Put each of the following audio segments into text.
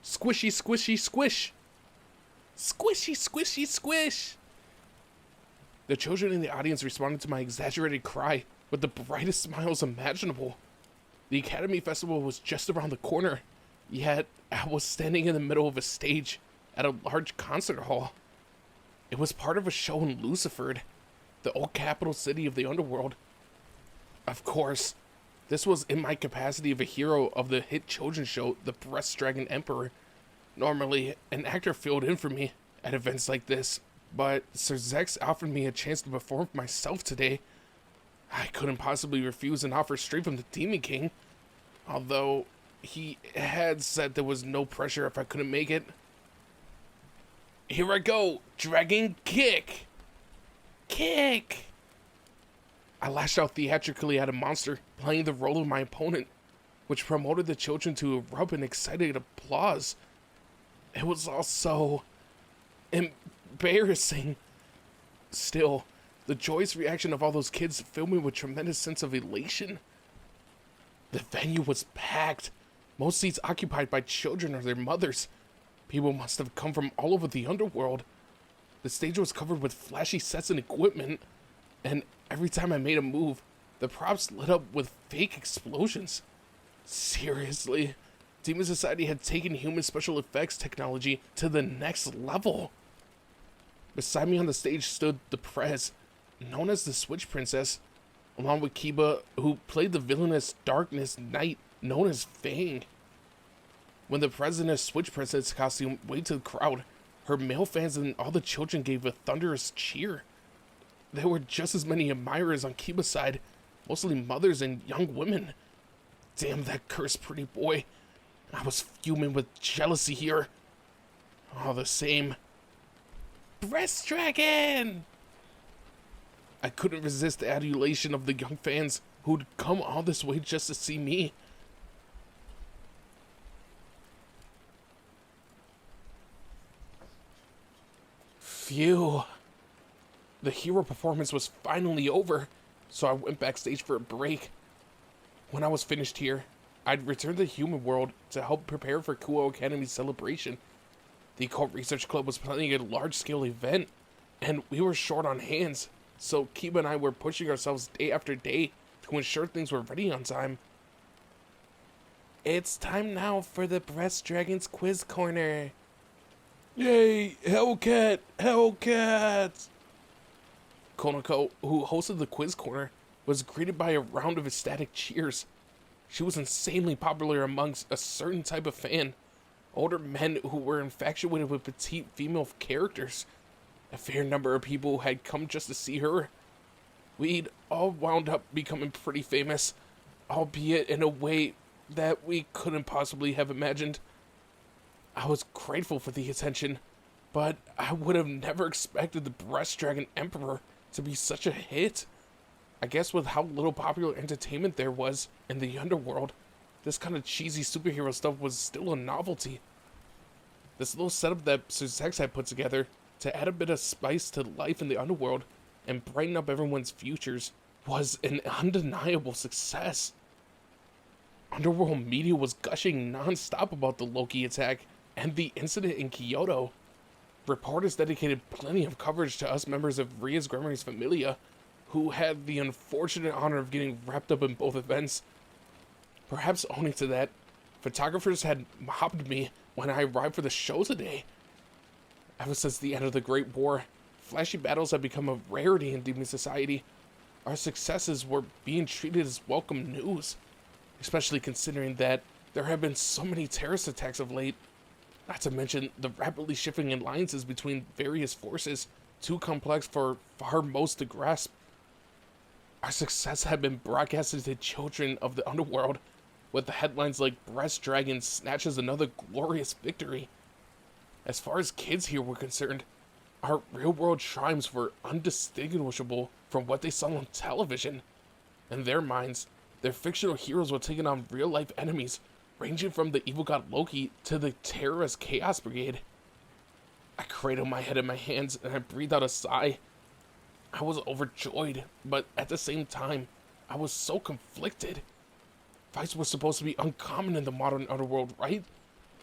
Squishy, squishy, squish. Squishy, squishy, squish. The children in the audience responded to my exaggerated cry with the brightest smiles imaginable. The Academy Festival was just around the corner, yet I was standing in the middle of a stage at a large concert hall. It was part of a show in Lucifer, the old capital city of the underworld. Of course, this was in my capacity of a hero of the hit children's show, The Breast Dragon Emperor. Normally, an actor filled in for me at events like this, but Sir Zex offered me a chance to perform for myself today. I couldn't possibly refuse an offer straight from the Demon King, although he had said there was no pressure if I couldn't make it. Here I go, Dragon Kick! Kick! I lashed out theatrically at a monster, playing the role of my opponent, which promoted the children to erupt in excited applause. It was all so embarrassing. Still, the joyous reaction of all those kids filled me with tremendous sense of elation. The venue was packed, most seats occupied by children or their mothers. People must have come from all over the underworld. The stage was covered with flashy sets and equipment, and every time I made a move, the props lit up with fake explosions. Seriously, Demon Society had taken human special effects technology to the next level. Beside me on the stage stood the Prez, known as the Switch Princess, along with Kiba, who played the villainous Darkness Knight, known as Fang. When the President's Switch Princess costume waved to the crowd, her male fans and all the children gave a thunderous cheer. There were just as many admirers on Kiba's side, mostly mothers and young women. Damn that cursed pretty boy. I was fuming with jealousy here. All the same. Breast Dragon! I couldn't resist the adulation of the young fans who'd come all this way just to see me. Phew. The hero performance was finally over, so I went backstage for a break. When I was finished here, I'd returned to the human world to help prepare for Kuo Academy's celebration. The Occult Research Club was planning a large-scale event, and we were short on hands, so Kiba and I were pushing ourselves day after day to ensure things were ready on time. It's time now for the Breast Dragon's Quiz Corner. Yay! Hellcat! Hellcat! Konako, who hosted the Quiz Corner, was greeted by a round of ecstatic cheers. She was insanely popular amongst a certain type of fan, older men who were infatuated with petite female characters. A fair number of people had come just to see her. We'd all wound up becoming pretty famous, albeit in a way that we couldn't possibly have imagined. I was grateful for the attention, but I would have never expected the Breast Dragon Emperor to be such a hit. I guess with how little popular entertainment there was in the underworld, this kind of cheesy superhero stuff was still a novelty. This little setup that Sir Zex had put together to add a bit of spice to life in the underworld and brighten up everyone's futures was an undeniable success. Underworld media was gushing non-stop about the Loki attack and the incident in Kyoto. Reporters dedicated plenty of coverage to us members of Ria's Grimoires Familia, who had the unfortunate honor of getting wrapped up in both events. Perhaps owing to that, photographers had mobbed me when I arrived for the show today. Ever since the end of the Great War, flashy battles had become a rarity in Demon Society. Our successes were being treated as welcome news, especially considering that there have been so many terrorist attacks of late, not to mention the rapidly shifting alliances between various forces, too complex for far most to grasp. Our success had been broadcasted to children of the underworld, with the headlines like Breast Dragon snatches another glorious victory. As far as kids here were concerned, our real-world triumphs were undistinguishable from what they saw on television. In their minds, their fictional heroes were taking on real-life enemies, ranging from the evil god Loki to the terrorist Chaos Brigade. I cradled my head in my hands and I breathed out a sigh. I was overjoyed, but at the same time, I was so conflicted. Fights were supposed to be uncommon in the modern underworld, right?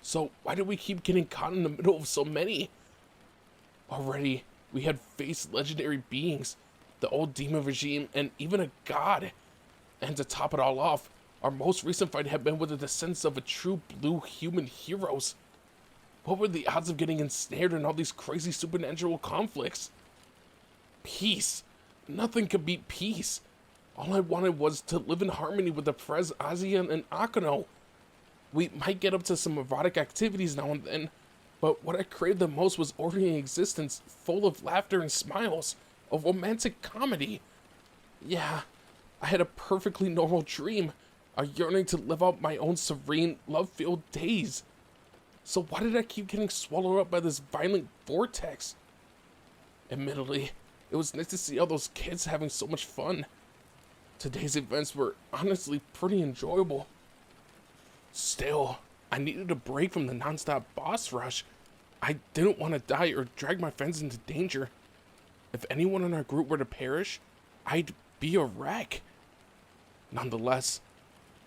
So why did we keep getting caught in the middle of so many? Already, we had faced legendary beings, the old demon regime, and even a god. And to top it all off, our most recent fight had been with the descendants of a true blue human heroes. What were the odds of getting ensnared in all these crazy supernatural conflicts? Peace. Nothing could beat peace. All I wanted was to live in harmony with the Prez, Azian, and Akano. We might get up to some erotic activities now and then, but what I craved the most was ordinary existence full of laughter and smiles, a romantic comedy. Yeah, I had a perfectly normal dream, a yearning to live out my own serene, love-filled days. So why did I keep getting swallowed up by this violent vortex? Admittedly, it was nice to see all those kids having so much fun. Today's events were honestly pretty enjoyable. Still, I needed a break from the non-stop boss rush. I didn't want to die or drag my friends into danger. If anyone in our group were to perish, I'd be a wreck. Nonetheless,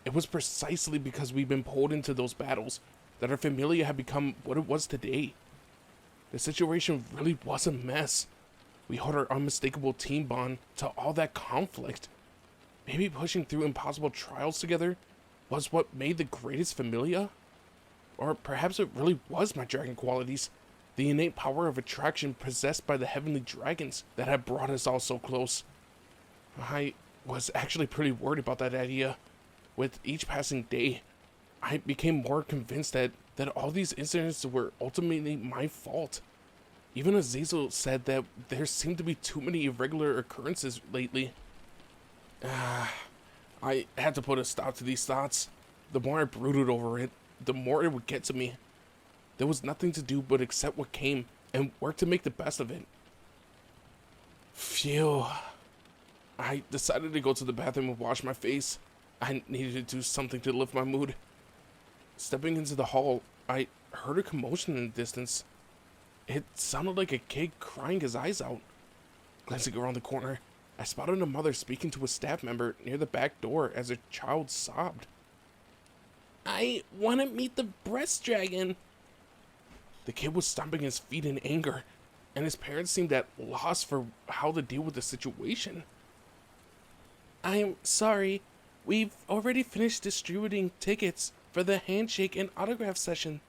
it was precisely because we'd been pulled into those battles that our familia had become what it was today. The situation really was a mess. We held our unmistakable team bond to all that conflict. Maybe pushing through impossible trials together was what made the greatest familia? Or perhaps it really was my dragon qualities, the innate power of attraction possessed by the heavenly dragons that had brought us all so close. I was actually pretty worried about that idea. With each passing day, I became more convinced that all these incidents were ultimately my fault. Even Azazel said that there seemed to be too many irregular occurrences lately. I had to put a stop to these thoughts. The more I brooded over it, the more it would get to me. There was nothing to do but accept what came and work to make the best of it. Phew. I decided to go to the bathroom and wash my face. I needed to do something to lift my mood. Stepping into the hall, I heard a commotion in the distance. It sounded like a kid crying his eyes out. Glancing around the corner, I spotted a mother speaking to a staff member near the back door as her child sobbed. "I want to meet the breast dragon." The kid was stomping his feet in anger, and his parents seemed at loss for how to deal with the situation. "I'm sorry, we've already finished distributing tickets for the handshake and autograph session."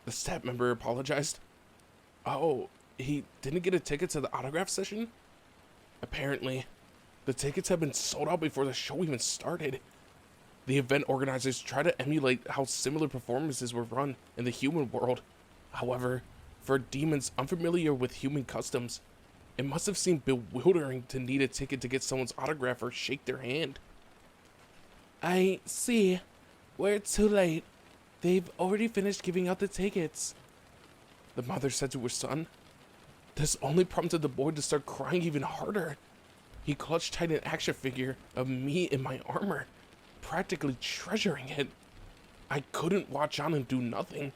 The staff member apologized. Oh, he didn't get a ticket to the autograph session? Apparently, the tickets had been sold out before the show even started. The event organizers tried to emulate how similar performances were run in the human world. However, for demons unfamiliar with human customs, it must have seemed bewildering to need a ticket to get someone's autograph or shake their hand. "I see. We're too late. They've already finished giving out the tickets," the mother said to her son. This only prompted the boy to start crying even harder. He clutched tight an action figure of me in my armor, practically treasuring it. I couldn't watch on and do nothing.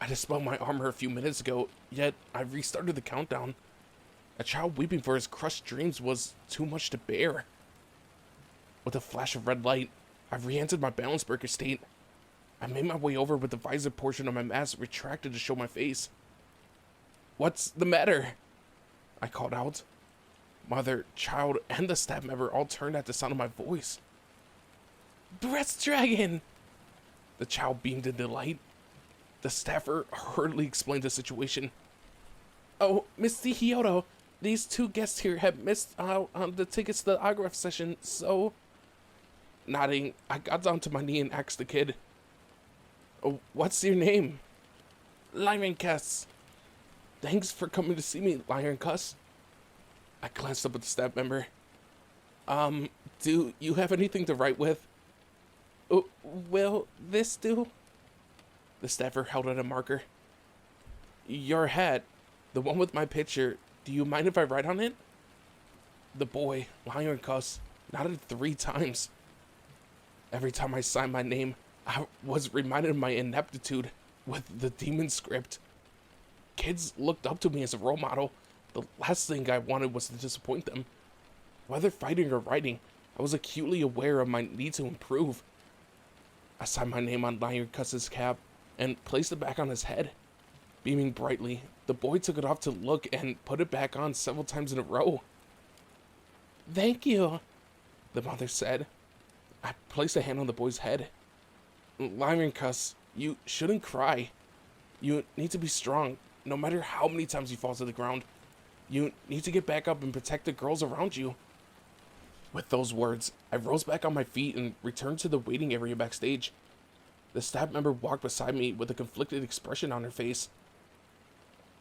I dispelled my armor a few minutes ago, yet I restarted the countdown. A child weeping for his crushed dreams was too much to bear. With a flash of red light, I re-entered my balance breaker state. I made my way over with the visor portion of my mask retracted to show my face. "What's the matter?" I called out. Mother, child, and the staff member all turned at the sound of my voice. "Breast dragon!" The child beamed in delight. The staffer hurriedly explained the situation. "Oh, Miss Hyoto, these two guests here have missed out on the tickets to the autograph session, so..." Nodding, I got down to my knee and asked the kid, "Oh, what's your name?" "Lyman Cuss." "Thanks for coming to see me, Lion Cuss." I glanced up at the staff member. Do you have anything to write with?" "Oh, will this do?" The staffer held out a marker. "Your hat, the one with my picture, do you mind if I write on it?" The boy, Lion Cuss, nodded 3 times. Every time I signed my name, I was reminded of my ineptitude with the demon script. Kids looked up to me as a role model. The last thing I wanted was to disappoint them. Whether fighting or writing, I was acutely aware of my need to improve. I signed my name on Lion Cuss's cap and placed it back on his head. Beaming brightly, the boy took it off to look and put it back on several times in a row. "Thank you," the mother said. I placed a hand on the boy's head. "Lion Cuss, you shouldn't cry. You need to be strong, no matter how many times you fall to the ground. You need to get back up and protect the girls around you." With those words, I rose back on my feet and returned to the waiting area backstage. The staff member walked beside me with a conflicted expression on her face.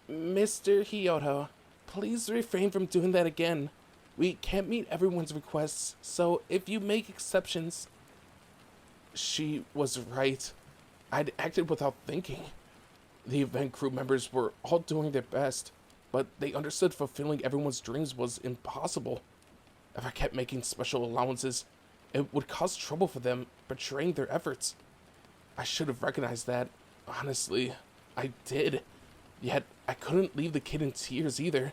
"Mr. Hyoto, please refrain from doing that again. We can't meet everyone's requests, so if you make exceptions..." She was right. I'd acted without thinking. The event crew members were all doing their best, but they understood fulfilling everyone's dreams was impossible. If I kept making special allowances, it would cause trouble for them, betraying their efforts. I should have recognized that. Honestly, I did. Yet, I couldn't leave the kid in tears either.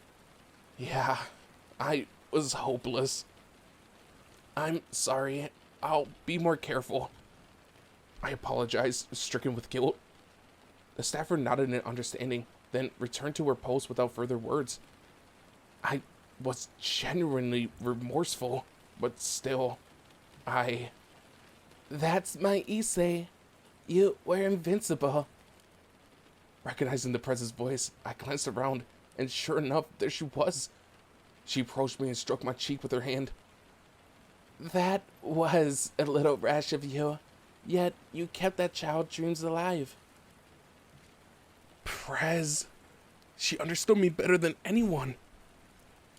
Yeah, I was hopeless. "I'm sorry. I'll be more careful." I apologized, stricken with guilt. The staffer nodded in understanding, then returned to her post without further words. I was genuinely remorseful, but still, "That's my Issei. You were invincible." Recognizing the Prez's voice, I glanced around, and sure enough, there she was. She approached me and stroked my cheek with her hand. "That was a little rash of you, yet you kept that child's dreams alive." Prez. She understood me better than anyone.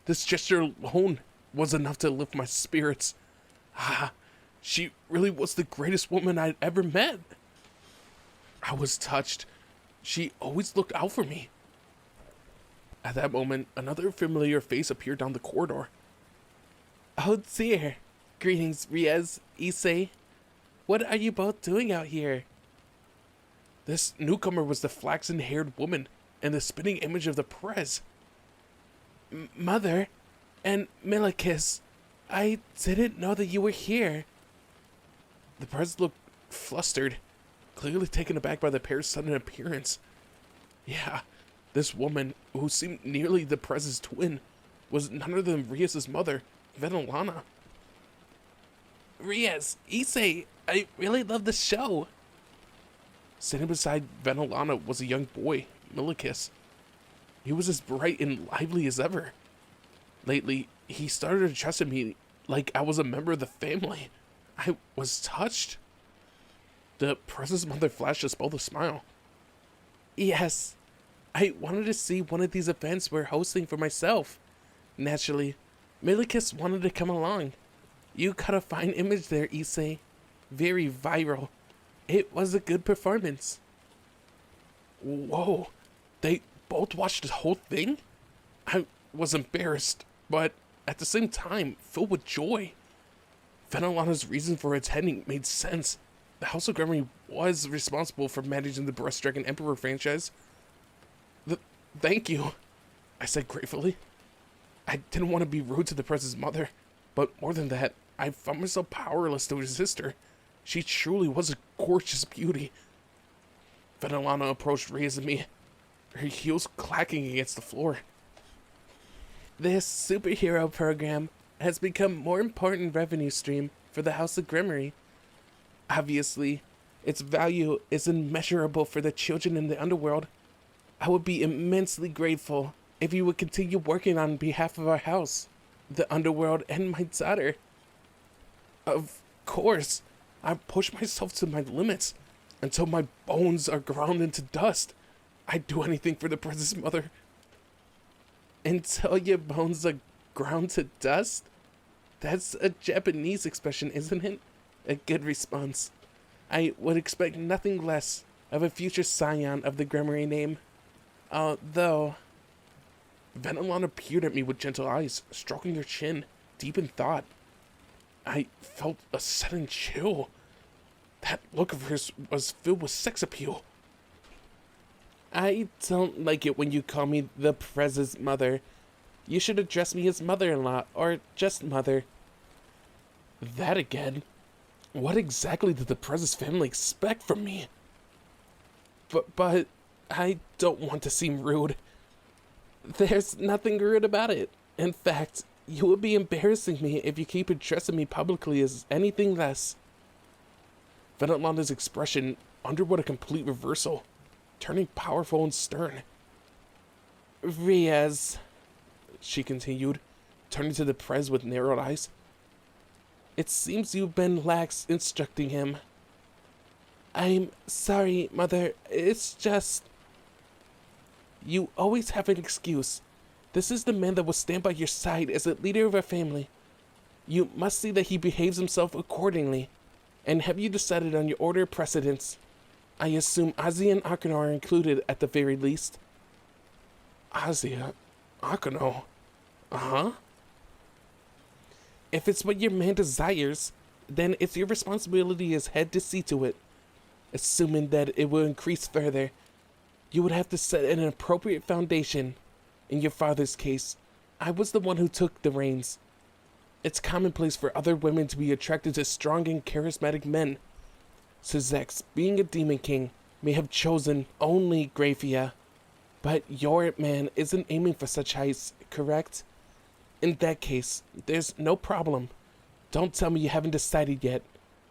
This gesture alone was enough to lift my spirits. She really was the greatest woman I'd ever met. I was touched. She always looked out for me. At that moment, another familiar face appeared down the corridor. "Oh dear. Greetings, Riez, Issei. What are you both doing out here?" This newcomer was the flaxen-haired woman and the spitting image of the Prez. "Mother and Milikis, I didn't know that you were here." The Prez looked flustered, clearly taken aback by the pair's sudden appearance. Yeah, this woman, who seemed nearly the Prez's twin, was none other than Riez's mother, Venelana. "Riez, Issei, I really love the show." Sitting beside Venelana was a young boy, Milikis. He was as bright and lively as ever. Lately, he started addressing me like I was a member of the family. I was touched. The Prez's mother flashed us both a smile. "Yes, I wanted to see one of these events we're hosting for myself. Naturally, Milikis wanted to come along. You got a fine image there, Issei. Very viral. It was a good performance." Whoa, they both watched the whole thing? I was embarrassed, but at the same time, filled with joy. Venelana's reason for attending made sense. The House of Gremory was responsible for managing the Breast Dragon Emperor franchise. Thank you, I said gratefully. I didn't want to be rude to the Prez's mother, but more than that, I found myself powerless to resist her. She truly was a gorgeous beauty. Venelana approached Riez and me, her heels clacking against the floor. "This superhero program has become more important revenue stream for the House of Gremory. Obviously, its value is immeasurable for the children in the underworld. I would be immensely grateful if you would continue working on behalf of our house, the underworld, and my daughter." Of course, I push myself to my limits until my bones are ground into dust. I'd do anything for the Prez's mother. "Until your bones are ground to dust?" That's a Japanese expression, isn't it? A good response. I would expect nothing less of a future scion of the Gremory name. Though... Venelana peered at me with gentle eyes, stroking her chin, deep in thought. I felt a sudden chill. That look of hers was filled with sex appeal. "I don't like it when you call me the Prez's mother. You should address me as mother-in-law, or just mother." That again. What exactly did the Prez's family expect from me? But I don't want to seem rude. There's nothing rude about it. In fact, you would be embarrassing me if you keep addressing me publicly as anything less. Venetlanda's expression underwent a complete reversal, turning powerful and stern. Riaz, she continued, turning to the Prez with narrowed eyes. It seems you've been lax instructing him. I'm sorry, Mother. It's just... You always have an excuse. This is the man that will stand by your side as a leader of our family. You must see that he behaves himself accordingly. And have you decided on your order of precedence? I assume Ozzy and Akano are included at the very least. Ozzy, Akano? Uh-huh. If it's what your man desires, then it's your responsibility as head to see to it. Assuming that it will increase further, you would have to set an appropriate foundation. In your father's case, I was the one who took the reins. It's commonplace for other women to be attracted to strong and charismatic men. Suzex, being a demon king, may have chosen only Grafia, but your man isn't aiming for such heights, correct? In that case, there's no problem. Don't tell me you haven't decided yet.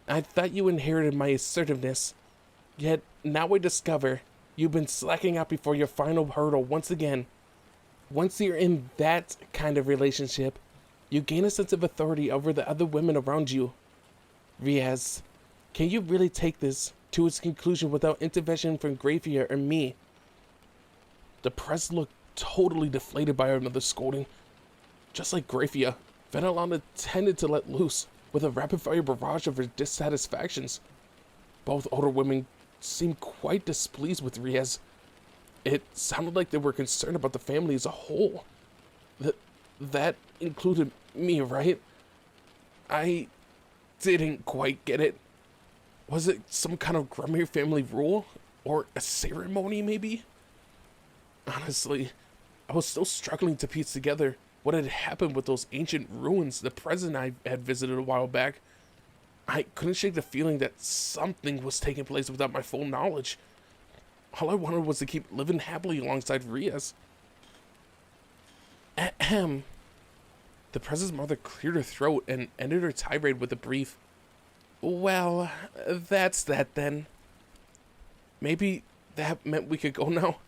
I thought you inherited my assertiveness. Yet, now I discover you've been slacking out before your final hurdle once again. Once you're in that kind of relationship, you gain a sense of authority over the other women around you. Riaz, can you really take this to its conclusion without intervention from Grafia or me? The Prez looked totally deflated by another scolding. Just like Grafia, Venetlanda tended to let loose with a rapid-fire barrage of her dissatisfactions. Both older women seemed quite displeased with Riaz. It sounded like they were concerned about the family as a whole. That included me, right? I didn't quite get it. Was it some kind of Grumir family rule? Or a ceremony, maybe? Honestly, I was still struggling to piece together what had happened with those ancient ruins the President I had visited a while back. I couldn't shake the feeling that something was taking place without my full knowledge. All I wanted was to keep living happily alongside Riaz. Ahem. The President's mother cleared her throat and ended her tirade with a brief, well, that's that then. Maybe that meant we could go now.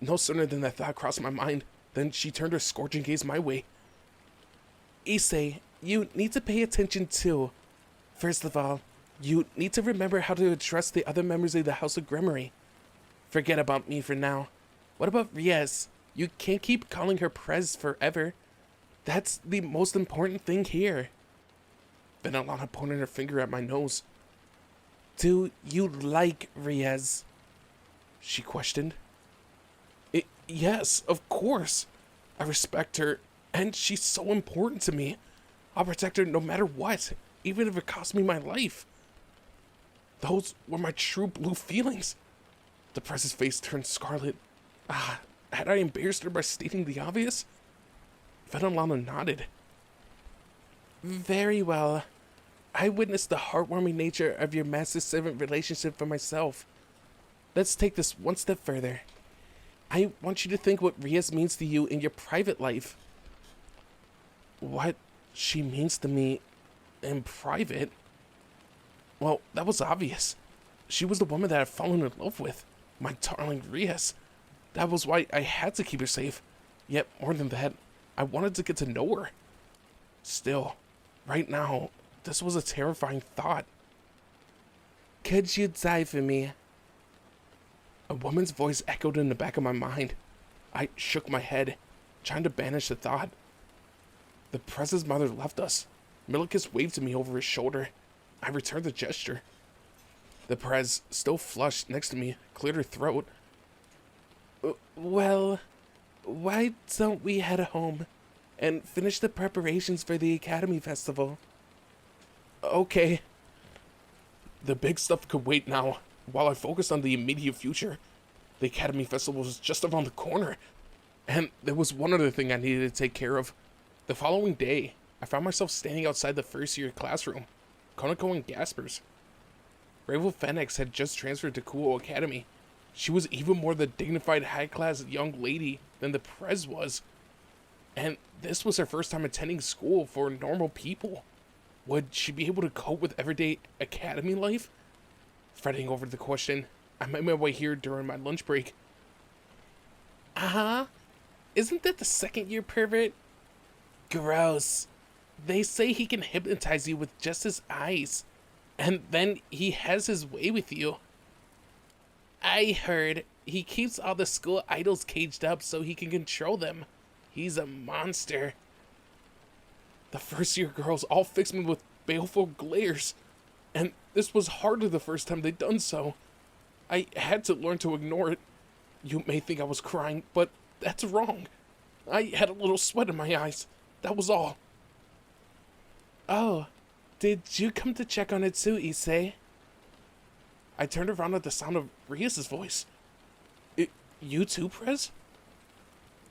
No sooner than that thought crossed my mind than she turned her scorching gaze my way. Issei, you need to pay attention too. First of all, you need to remember how to address the other members of the House of Gremory. Forget about me for now. What about Riaz? You can't keep calling her Prez forever. That's the most important thing here. Venetlanda pointed her finger at my nose. Do you like Riaz? She questioned. Yes, of course. I respect her, and she's so important to me. I'll protect her no matter what, even if it costs me my life. Those were my true blue feelings. The Prez's face turned scarlet. Had I embarrassed her by stating the obvious? Venetlanda nodded. Very well. I witnessed the heartwarming nature of your master-servant relationship for myself. Let's take this one step further. I want you to think what Riaz means to you in your private life. What she means to me in private? Well, that was obvious. She was the woman that I'd fallen in love with. My darling Riaz. That was why I had to keep her safe. Yet, more than that, I wanted to get to know her. Still, right now, this was a terrifying thought. Could you die for me? A woman's voice echoed in the back of my mind. I shook my head, trying to banish the thought. The Prez's mother left us. Milikus waved to me over his shoulder. I returned the gesture. The Prez, still flushed next to me, cleared her throat. Well, why don't we head home and finish the preparations for the Academy Festival? Okay. The big stuff could wait now, while I focused on the immediate future. The Academy Festival was just around the corner, and there was one other thing I needed to take care of. The following day, I found myself standing outside the first-year classroom. Konako and Gasper's. Ravel Phoenix had just transferred to Kuo Academy. She was even more the dignified, high-class young lady than the Prez was. And this was her first time attending school for normal people. Would she be able to cope with everyday academy life? Fretting over the question, I made my way here during my lunch break. Uh-huh. Isn't that the second-year pervert? Gross. They say he can hypnotize you with just his eyes. And then he has his way with you. I heard he keeps all the school idols caged up so he can control them. He's a monster. The first-year girls all fixed me with baleful glares. And this was hardly the first time they'd done so. I had to learn to ignore it. You may think I was crying, but that's wrong. I had a little sweat in my eyes. That was all. Oh, did you come to check on it too, Issei? I turned around at the sound of Rias' voice. You too, Prez?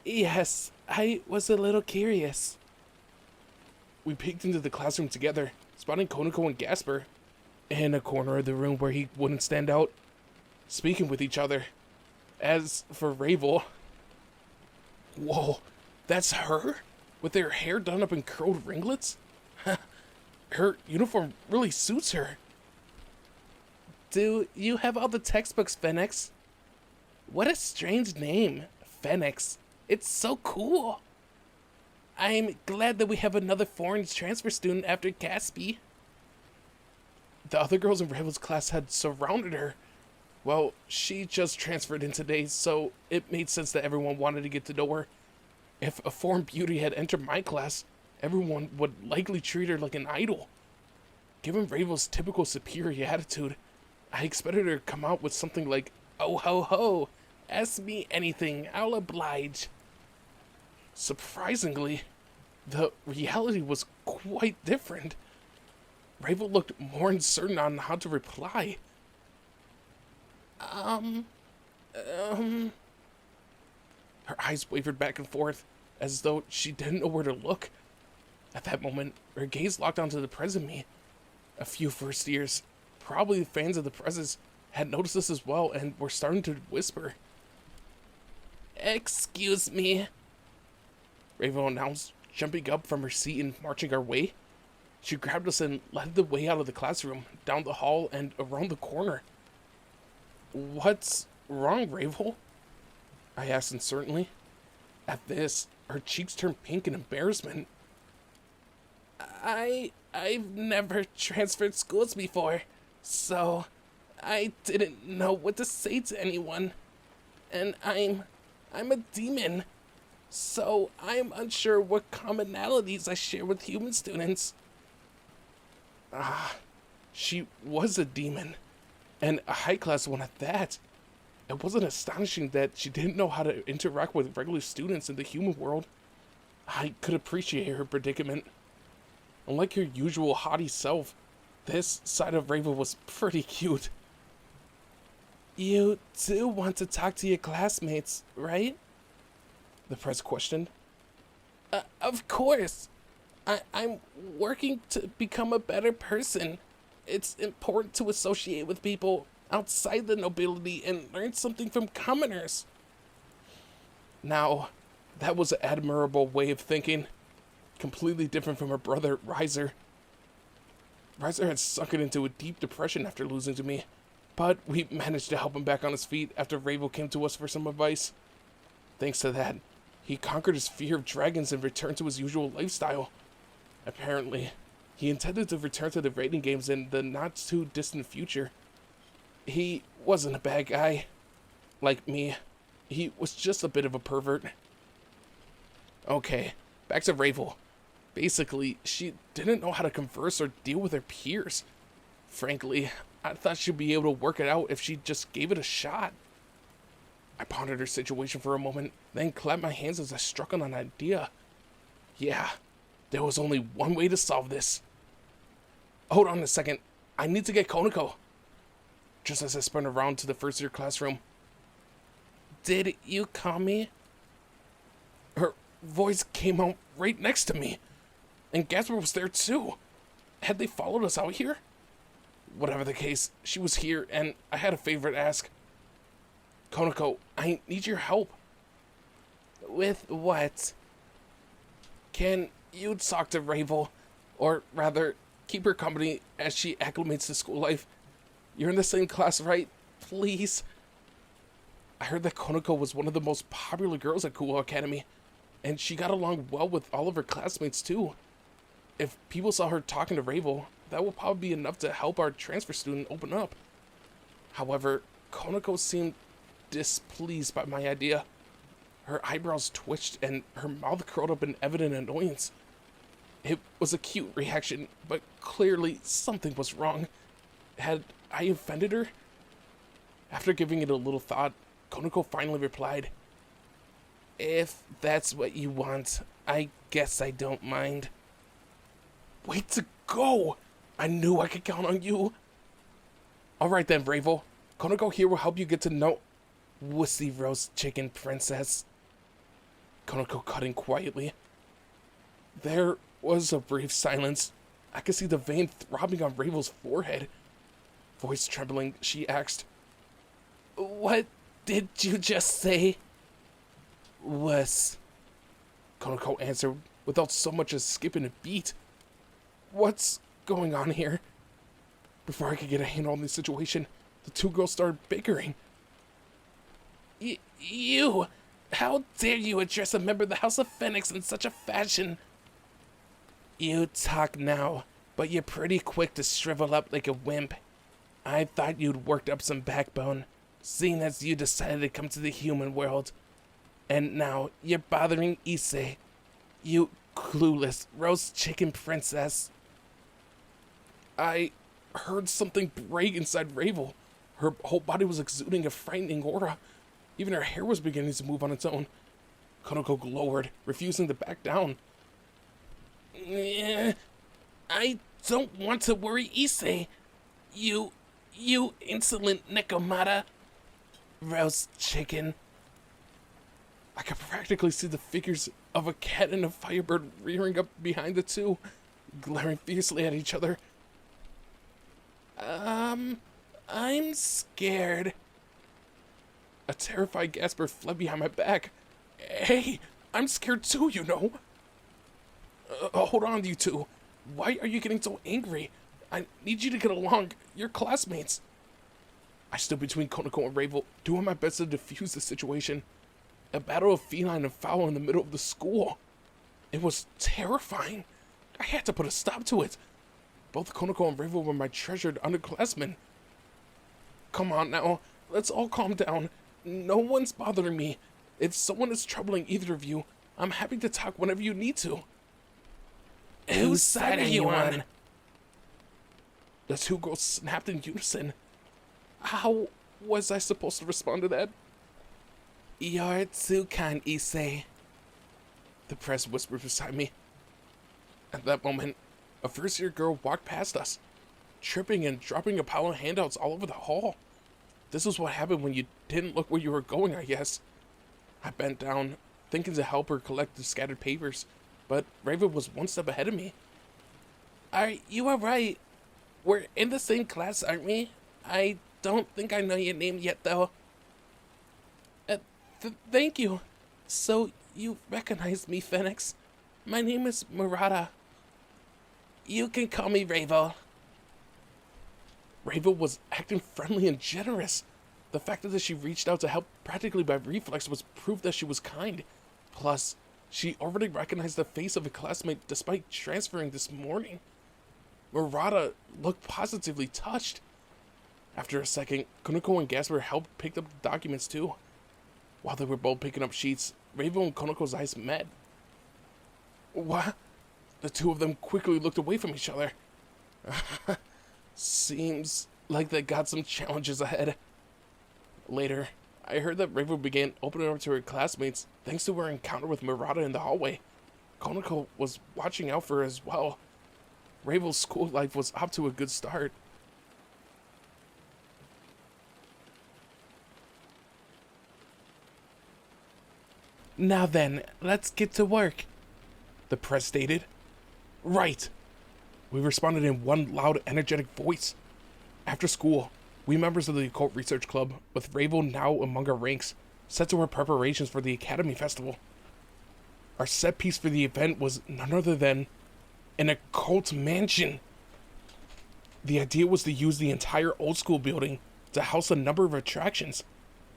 Yes, I was a little curious. We peeked into the classroom together, spotting Konako and Gasper, in a corner of the room where he wouldn't stand out, speaking with each other. As for Ravel... Whoa, that's her? With her hair done up in curled ringlets? Her uniform really suits her. Do you have all the textbooks, Phoenix? What a strange name, Phoenix. It's so cool. I'm glad that we have another foreign transfer student after Gatsby. The other girls in Ravel's class had surrounded her. Well, she just transferred in today, so it made sense that everyone wanted to get to know her. If a foreign beauty had entered my class, everyone would likely treat her like an idol. Given Ravel's typical superior attitude, I expected her to come out with something like, "Oh ho ho, ask me anything, I'll oblige." Surprisingly, the reality was quite different. Ravel looked more uncertain on how to reply. Her eyes wavered back and forth, as though she didn't know where to look. At that moment, her gaze locked onto the Prez and me. A few first years, probably fans of the Prezes, had noticed this as well and were starting to whisper. Excuse me, Ravel announced, jumping up from her seat and marching our way. She grabbed us and led the way out of the classroom, down the hall, and around the corner. What's wrong, Ravel? I asked uncertainly. At this, her cheeks turned pink in embarrassment. I've never transferred schools before, so I didn't know what to say to anyone. And I'm a demon, so I'm unsure what commonalities I share with human students. She was a demon, and a high-class one at that. It wasn't astonishing that she didn't know how to interact with regular students in the human world. I could appreciate her predicament. Unlike her usual haughty self, this side of Ravel was pretty cute. You do want to talk to your classmates, right? The Prez questioned. Of course. I'm working to become a better person. It's important to associate with people outside the nobility and learn something from commoners. Now, that was an admirable way of thinking. Completely different from her brother, Riser. Riser had sunken into a deep depression after losing to me, but we managed to help him back on his feet after Ravel came to us for some advice. Thanks to that, he conquered his fear of dragons and returned to his usual lifestyle. Apparently, he intended to return to the raiding games in the not-too-distant future. He wasn't a bad guy. Like me, he was just a bit of a pervert. Okay, back to Ravel. Basically, she didn't know how to converse or deal with her peers. Frankly, I thought she'd be able to work it out if she just gave it a shot. I pondered her situation for a moment, then clapped my hands as I struck on an idea. Yeah, there was only one way to solve this. Hold on a second, I need to get Konako. Just as I spun around to the first year classroom. Did you call me? Her voice came out right next to me. And Gasper was there too. Had they followed us out here? Whatever the case, she was here, and I had a favor to ask. Konako, I need your help. With what? Can you talk to Ravel? Or rather, keep her company as she acclimates to school life. You're in the same class, right? Please? I heard that Konako was one of the most popular girls at Kuo Academy, and she got along well with all of her classmates too. If people saw her talking to Ravel, that will probably be enough to help our transfer student open up. However, Konako seemed displeased by my idea. Her eyebrows twitched and her mouth curled up in evident annoyance. It was a cute reaction, but clearly something was wrong. Had I offended her? After giving it a little thought, Konako finally replied, If that's what you want, I guess I don't mind. Way to go! I knew I could count on you. Alright then, Ravel. Konako here will help you get to know Wussy Roast Chicken Princess. Konako cut in quietly. There was a brief silence. I could see the vein throbbing on Ravel's forehead. Voice trembling, she asked, What did you just say? Wuss. Konako answered without so much as skipping a beat. What's going on here? Before I could get a handle on the situation, the two girls started bickering. You! How dare you address a member of the House of Phoenix in such a fashion? You talk now, but you're pretty quick to shrivel up like a wimp. I thought you'd worked up some backbone, seeing as you decided to come to the human world. And now you're bothering Issei. You clueless roast chicken princess. I heard something break inside Ravel. Her whole body was exuding a frightening aura. Even her hair was beginning to move on its own. Konako glowered, refusing to back down. I don't want to worry Issei. You insolent Nekomata. Roast chicken. I could practically see the figures of a cat and a firebird rearing up behind the two, glaring fiercely at each other. I'm scared. A terrified gasper fled behind my back. Hey, I'm scared too, you know. Hold on, you two. Why are you getting so angry? I need you to get along. You're classmates. I stood between Konako and Ravel, doing my best to defuse the situation. A battle of feline and fowl in the middle of the school. It was terrifying. I had to put a stop to it. Both Konako and Ravel were my treasured underclassmen. Come on now, let's all calm down. No one's bothering me. If someone is troubling either of you, I'm happy to talk whenever you need to. Whose side are you on? The two girls snapped in unison. How was I supposed to respond to that? You're too kind, Issei. The press whispered beside me. At that moment, a first-year girl walked past us, tripping and dropping a pile of handouts all over the hall. This was what happened when you didn't look where you were going, I guess. I bent down, thinking to help her collect the scattered papers, but Raven was one step ahead of me. You are right. We're in the same class, aren't we? I don't think I know your name yet, though. Thank you. So, you recognize me, Phoenix. My name is Murata. You can call me Ravel. Ravel was acting friendly and generous. The fact that she reached out to help practically by reflex was proof that she was kind. Plus, she already recognized the face of a classmate despite transferring this morning. Murata looked positively touched. After a second, Konako and Gasper helped pick up the documents too. While they were both picking up sheets, Ravel and Konoko's eyes met. What? The two of them quickly looked away from each other. Seems like they got some challenges ahead. Later, I heard that Ravel began opening up to her classmates thanks to her encounter with Murata in the hallway. Konako was watching out for her as well. Ravel's school life was off to a good start. Now then, let's get to work, the press stated. Right. We responded in one loud, energetic voice. After school, we members of the Occult Research Club, with Ravel now among our ranks, set to our preparations for the Academy Festival. Our set piece for the event was none other than an occult mansion. The idea was to use the entire old school building to house a number of attractions.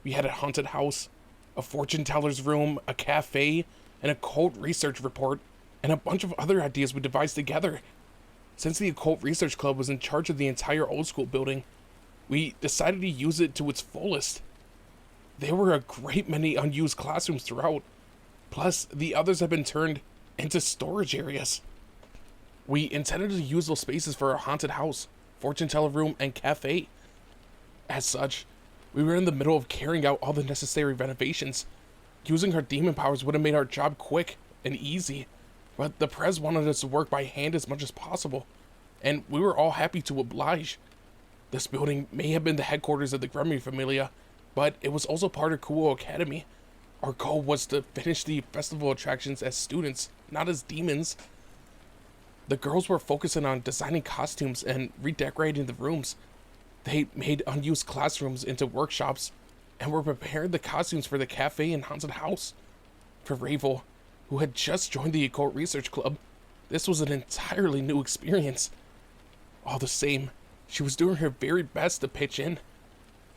We had a haunted house, a fortune teller's room, a cafe, an occult research report, and a bunch of other ideas we devised together. Since the Occult Research Club was in charge of the entire old school building, we decided to use it to its fullest. There were a great many unused classrooms throughout, plus the others have been turned into storage areas. We intended to use those spaces for our haunted house, fortune teller room, and cafe. As such, we were in the middle of carrying out all the necessary renovations. Using our demon powers would have made our job quick and easy, but the Prez wanted us to work by hand as much as possible, and we were all happy to oblige. This building may have been the headquarters of the Gremlin Familia, but it was also part of Kuo Academy. Our goal was to finish the festival attractions as students, not as demons. The girls were focusing on designing costumes and redecorating the rooms. They made unused classrooms into workshops and were preparing the costumes for the cafe and haunted house. For Ravel, who had just joined the Occult Research Club, this was an entirely new experience. All the same, she was doing her very best to pitch in.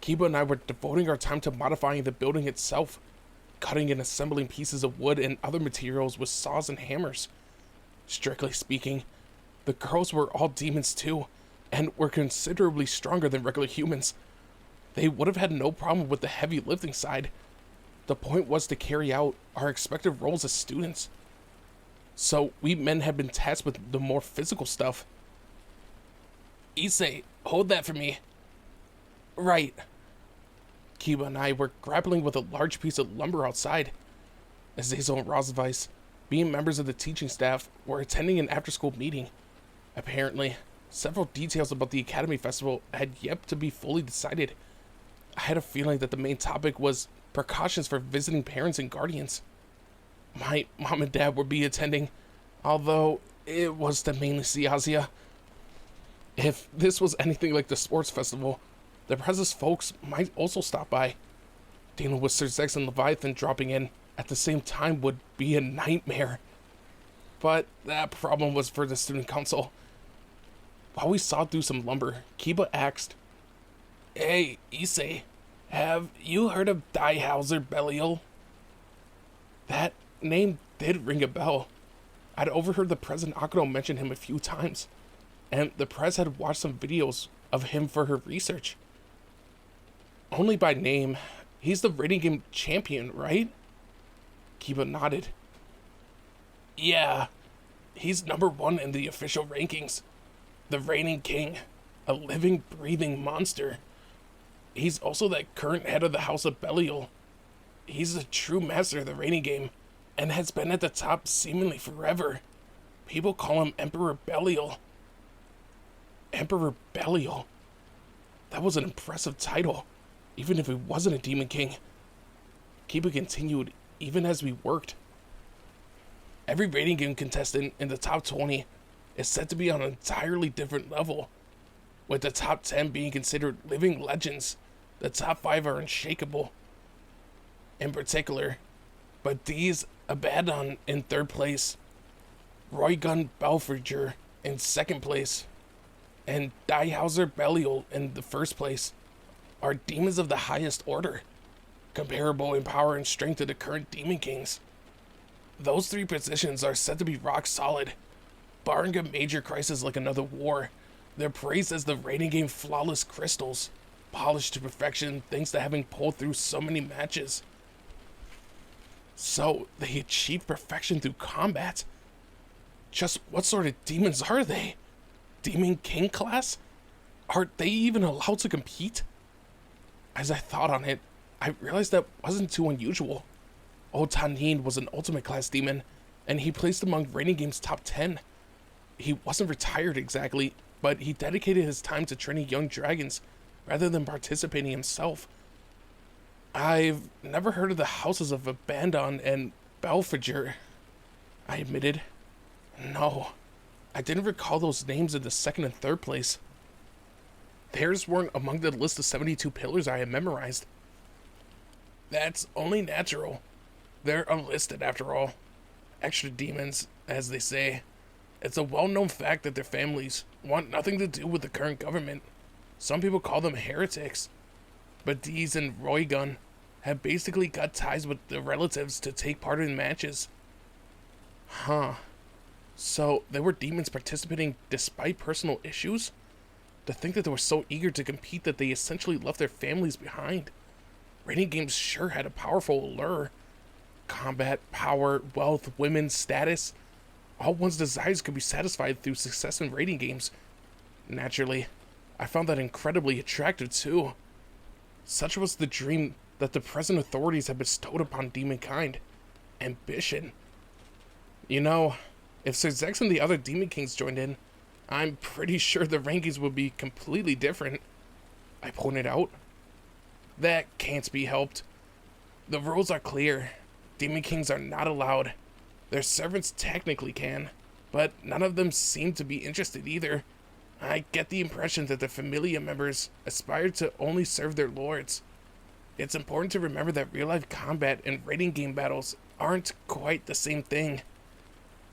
Kiba and I were devoting our time to modifying the building itself, cutting and assembling pieces of wood and other materials with saws and hammers. Strictly speaking, the girls were all demons too, and were considerably stronger than regular humans. They would have had no problem with the heavy lifting side. The point was to carry out our expected roles as students. So we men had been tasked with the more physical stuff. Issei, hold that for me. Right. Kiba and I were grappling with a large piece of lumber outside. Azazel and Rosvice, being members of the teaching staff, were attending an after-school meeting. Apparently, several details about the Academy Festival had yet to be fully decided. I had a feeling that the main topic was precautions for visiting parents and guardians. My mom and dad would be attending, although it was to mainly see Azia. If this was anything like the sports festival, the Prez's folks might also stop by. Dealing with Sir Zex and Leviathan dropping in at the same time would be a nightmare. But that problem was for the student council. While we sawed through some lumber, Kiba asked, Hey, Issei, have you heard of Diehauser Belial? That name did ring a bell. I'd overheard the Prez and Akano mention him a few times, and the Prez had watched some videos of him for her research. Only by name. He's the rating game champion, right? Kiba nodded. Yeah, he's number 1 in the official rankings. The reigning king, a living, breathing monster. He's also the current head of the House of Belial. He's a true master of the reigning game, and has been at the top seemingly forever. People call him Emperor Belial. Emperor Belial? That was an impressive title, even if he wasn't a demon king. Kiba continued, even as we worked. Every rating game contestant in the top 20 is said to be on an entirely different level, with the top 10 being considered living legends. The top 5 are unshakable. In particular, Badiz Abaddon in 3rd place, Roygun Belfriger in 2nd place, and Diehauser Belial in the 1st place are demons of the highest order, comparable in power and strength to the current demon kings. Those 3 positions are said to be rock solid, barring a major crisis like another war. They're praised as the rating game flawless crystals, polished to perfection thanks to having pulled through so many matches. So, they achieve perfection through combat. Just what sort of demons are they? Demon King class? Are they even allowed to compete? As I thought on it, I realized that wasn't too unusual. Old Tanin was an ultimate class demon, and he placed among rating game's top 10. He wasn't retired exactly, but he dedicated his time to training young dragons rather than participating himself. I've never heard of the houses of Abandon and Belfriger, I admitted. No, I didn't recall those names in the second and third place. Theirs weren't among the list of 72 pillars I had memorized. That's only natural. They're unlisted after all. Extra demons, as they say. It's a well-known fact that their families want nothing to do with the current government. Some people call them heretics. But Dees and Roygun have basically cut ties with their relatives to take part in matches. Huh. So, they were demons participating despite personal issues? To think that they were so eager to compete that they essentially left their families behind. Raiding games sure had a powerful allure. Combat, power, wealth, women, status. All one's desires could be satisfied through success in raiding games. Naturally, I found that incredibly attractive too. Such was the dream that the present authorities had bestowed upon demonkind. Ambition. You know, if Sir Zex and the other Demon Kings joined in, I'm pretty sure the rankings would be completely different, I pointed out. That can't be helped. The rules are clear. Demon Kings are not allowed. Their servants technically can, but none of them seem to be interested either. I get the impression that the Familia members aspire to only serve their lords. It's important to remember that real-life combat and raiding game battles aren't quite the same thing.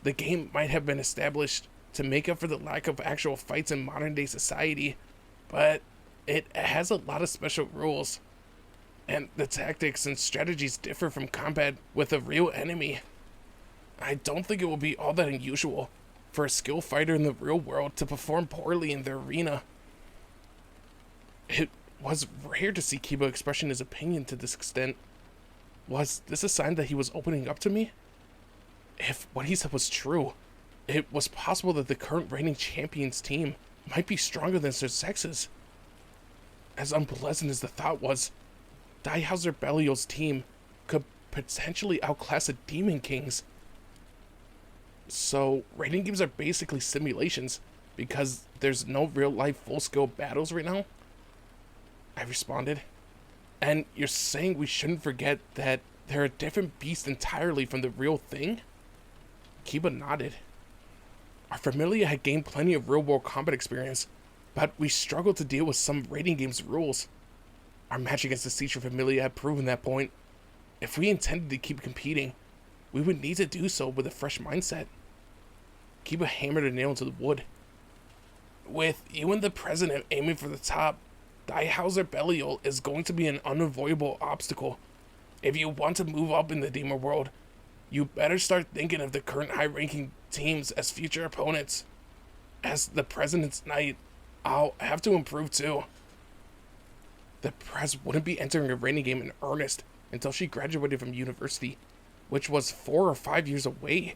The game might have been established to make up for the lack of actual fights in modern-day society, but it has a lot of special rules, and the tactics and strategies differ from combat with a real enemy. I don't think it will be all that unusual for a skilled fighter in the real world to perform poorly in the arena. It was rare to see Kiba expressing his opinion to this extent. Was this a sign that he was opening up to me? If what he said was true, it was possible that the current reigning champions team might be stronger than Sir Zex's. As unpleasant as the thought was, Diehauser Belial's team could potentially outclass the Demon Kings. So, raiding games are basically simulations because there's no real-life full-scale battles right now? I responded. And you're saying we shouldn't forget that they're a different beast entirely from the real thing? Kiba nodded. Our Familia had gained plenty of real-world combat experience, but we struggled to deal with some raiding games rules. Our match against the Siege Familia had proven that point. If we intended to keep competing, we would need to do so with a fresh mindset. Kiba hammered a nail into the wood. With you and the president aiming for the top, Diehauser Belial is going to be an unavoidable obstacle. If you want to move up in the demon world, you better start thinking of the current high-ranking teams as future opponents. As the president's knight, I'll have to improve too. The press wouldn't be entering a raiding game in earnest until she graduated from university, which was 4 or 5 years away.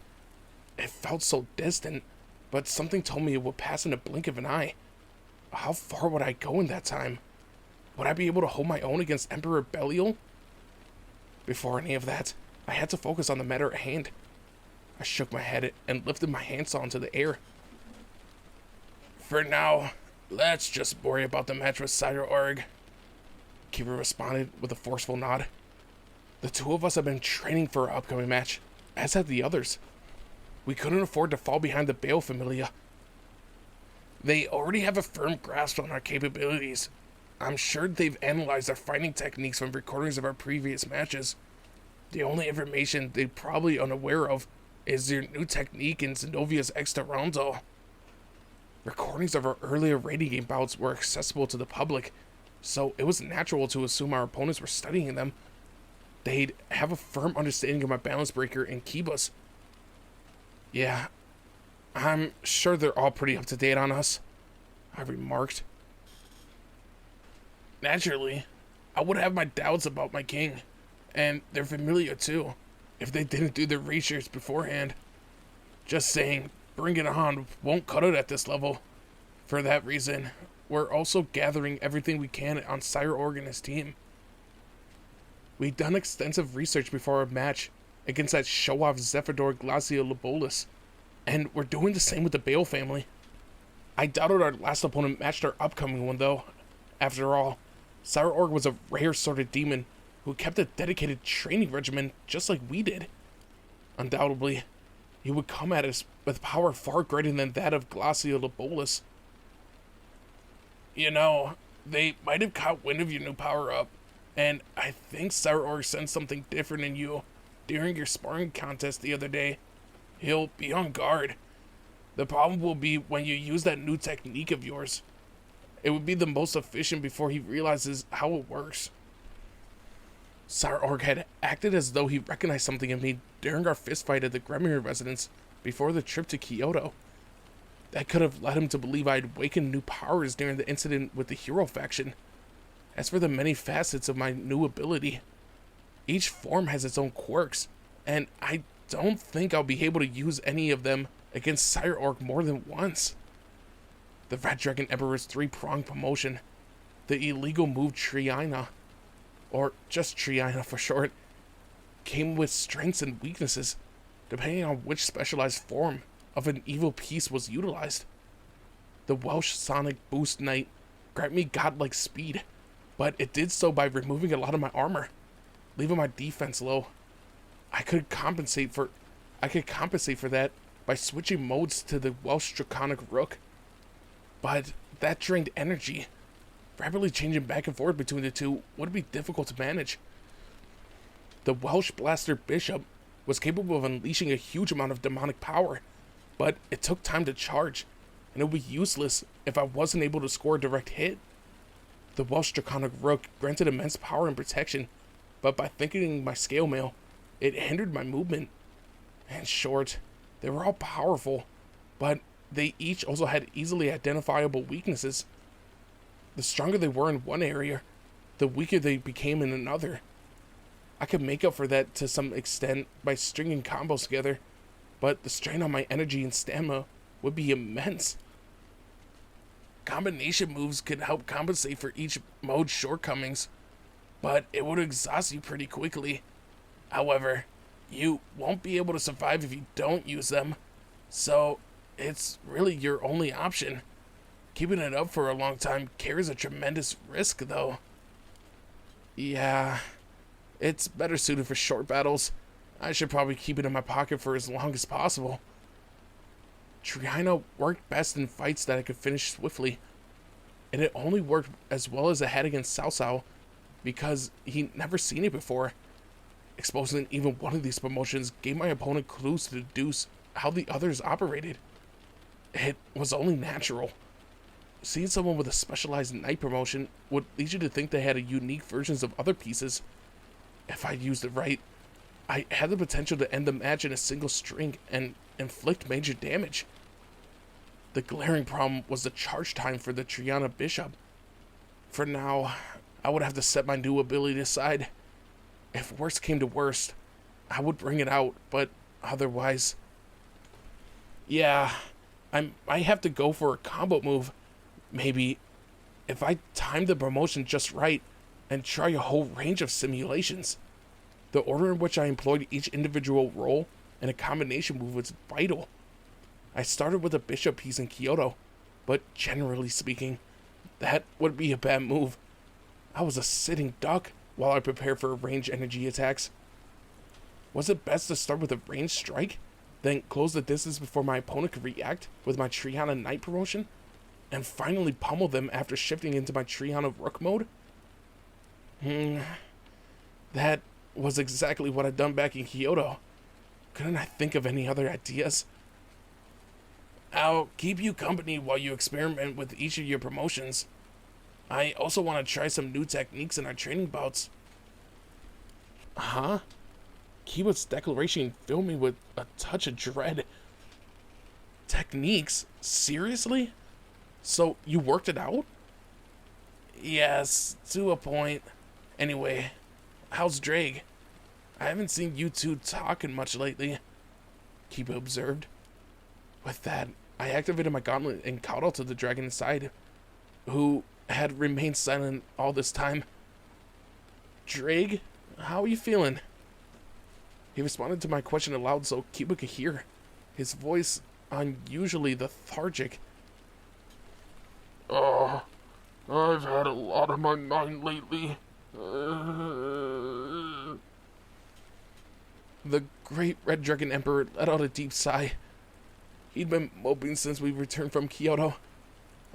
It felt so distant, but something told me it would pass in a blink of an eye. How far would I go in that time? Would I be able to hold my own against Emperor Belial? Before any of that, I had to focus on the matter at hand. I shook my head and lifted my handsaw into the air. For now, let's just worry about the match with Sire Org. Kiba responded with a forceful nod. The two of us have been training for our upcoming match, as have the others. We couldn't afford to fall behind the Bale Familia. They already have a firm grasp on our capabilities. I'm sure they've analyzed our fighting techniques from recordings of our previous matches. The only information they're probably unaware of is your new technique in Zenovia's Extra Rondo. Recordings of our earlier raiding game bouts were accessible to the public, so it was natural to assume our opponents were studying them. They'd have a firm understanding of my balance breaker and Kiba's. Yeah, I'm sure they're all pretty up to date on us, I remarked. Naturally, I would have my doubts about my king, and their Familia too, if they didn't do their research beforehand. Just saying, bring it on won't cut it at this level. For that reason, we're also gathering everything we can on Sire Org and his team. We'd done extensive research before our match against that show-off Zephador Glacia Lobolis, and we're doing the same with the Bale family. I doubted our last opponent matched our upcoming one, though. After all, Sire Org was a rare sort of demon who kept a dedicated training regimen just like we did. Undoubtedly, he would come at us with power far greater than that of Glaciolabolus. You know, they might have caught wind of your new power-up, and I think Saror sensed something different in you during your sparring contest the other day. He'll be on guard. The problem will be when you use that new technique of yours. It would be the most efficient before he realizes how it works. Saror had acted as though he recognized something in me during our fistfight at the Gremir residence before the trip to Kyoto. That could have led him to believe I had awakened new powers during the incident with the hero faction. As for the many facets of my new ability, each form has its own quirks, and I don't think I'll be able to use any of them against Sire Orc more than once. The Red Dragon Emperor's three-pronged promotion, the illegal move Triana, or just Triana for short, came with strengths and weaknesses, depending on which specialized form of an evil piece was utilized. The Welsh Sonic Boost Knight granted me godlike speed, but it did so by removing a lot of my armor, leaving my defense low. I could compensate for that by switching modes to the Welsh Draconic Rook, but that drained energy. Rapidly changing back and forth between the two would be difficult to manage. The Welsh Blaster Bishop was capable of unleashing a huge amount of demonic power, but it took time to charge, and it would be useless if I wasn't able to score a direct hit. The Welsh Draconic Rook granted immense power and protection, but by thickening my scale mail, it hindered my movement. In short, they were all powerful, but they each also had easily identifiable weaknesses. The stronger they were in one area, the weaker they became in another. I could make up for that to some extent by stringing combos together, but the strain on my energy and stamina would be immense. Combination moves could help compensate for each mode's shortcomings, but it would exhaust you pretty quickly. However, you won't be able to survive if you don't use them, so it's really your only option. Keeping it up for a long time carries a tremendous risk, though. Yeah, it's better suited for short battles. I should probably keep it in my pocket for as long as possible. Triana worked best in fights that I could finish swiftly, and it only worked as well as it had against Cao Cao because he'd never seen it before. Exposing even one of these promotions gave my opponent clues to deduce how the others operated. It was only natural. Seeing someone with a specialized knight promotion would lead you to think they had a unique versions of other pieces. If I used it right, I had the potential to end the match in a single string and inflict major damage. The glaring problem was the charge time for the Triana Bishop. For now, I would have to set my new ability aside. If worst came to worst, I would bring it out, but otherwise... Yeah, I might have to go for a combo move. Maybe, if I timed the promotion just right and try a whole range of simulations. The order in which I employed each individual role and a combination move was vital. I started with a bishop piece in Kyoto, but generally speaking, that would be a bad move. I was a sitting duck while I prepared for range energy attacks. Was it best to start with a range strike, then close the distance before my opponent could react with my Triana Knight promotion, and finally pummel them after shifting into my Triana Rook mode? That was exactly what I'd done back in Kyoto. Couldn't I think of any other ideas? I'll keep you company while you experiment with each of your promotions. I also want to try some new techniques in our training bouts. Huh? Kiwa's declaration filled me with a touch of dread. Techniques? Seriously? So you worked it out? Yes, to a point. Anyway, how's Drake? I haven't seen you two talking much lately, Kiba observed. With that, I activated my gauntlet and called out to the dragon inside, who had remained silent all this time. Drake, how are you feeling? He responded to my question aloud so Kiba could hear, his voice unusually lethargic. I've had a lot on my mind lately. The great Red Dragon Emperor let out a deep sigh. He'd been moping since we returned from Kyoto.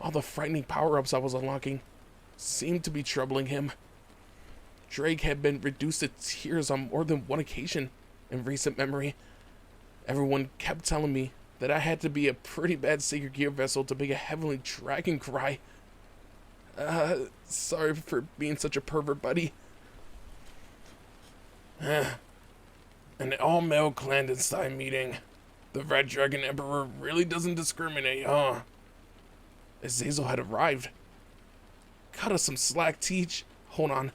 All the frightening power-ups I was unlocking seemed to be troubling him. Drake had been reduced to tears on more than one occasion in recent memory. Everyone kept telling me that I had to be a pretty bad Sacred Gear vessel to make a Heavenly Dragon cry. Sorry for being such a pervert, buddy. An all-male clandestine meeting. The Red Dragon Emperor really doesn't discriminate, huh? Azazel had arrived. Cut us some slack, Teach. Hold on.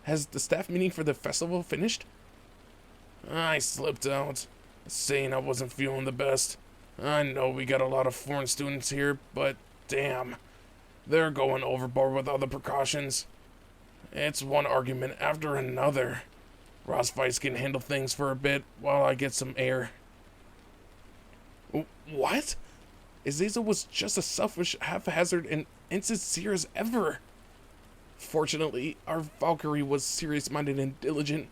Has the staff meeting for the festival finished? I slipped out, saying I wasn't feeling the best. I know we got a lot of foreign students here, but damn, they're going overboard with all the precautions. It's one argument after another. Rossvice can handle things for a bit while I get some air. What? Azazel was just as selfish, haphazard, and insincere as ever. Fortunately, our Valkyrie was serious-minded and diligent.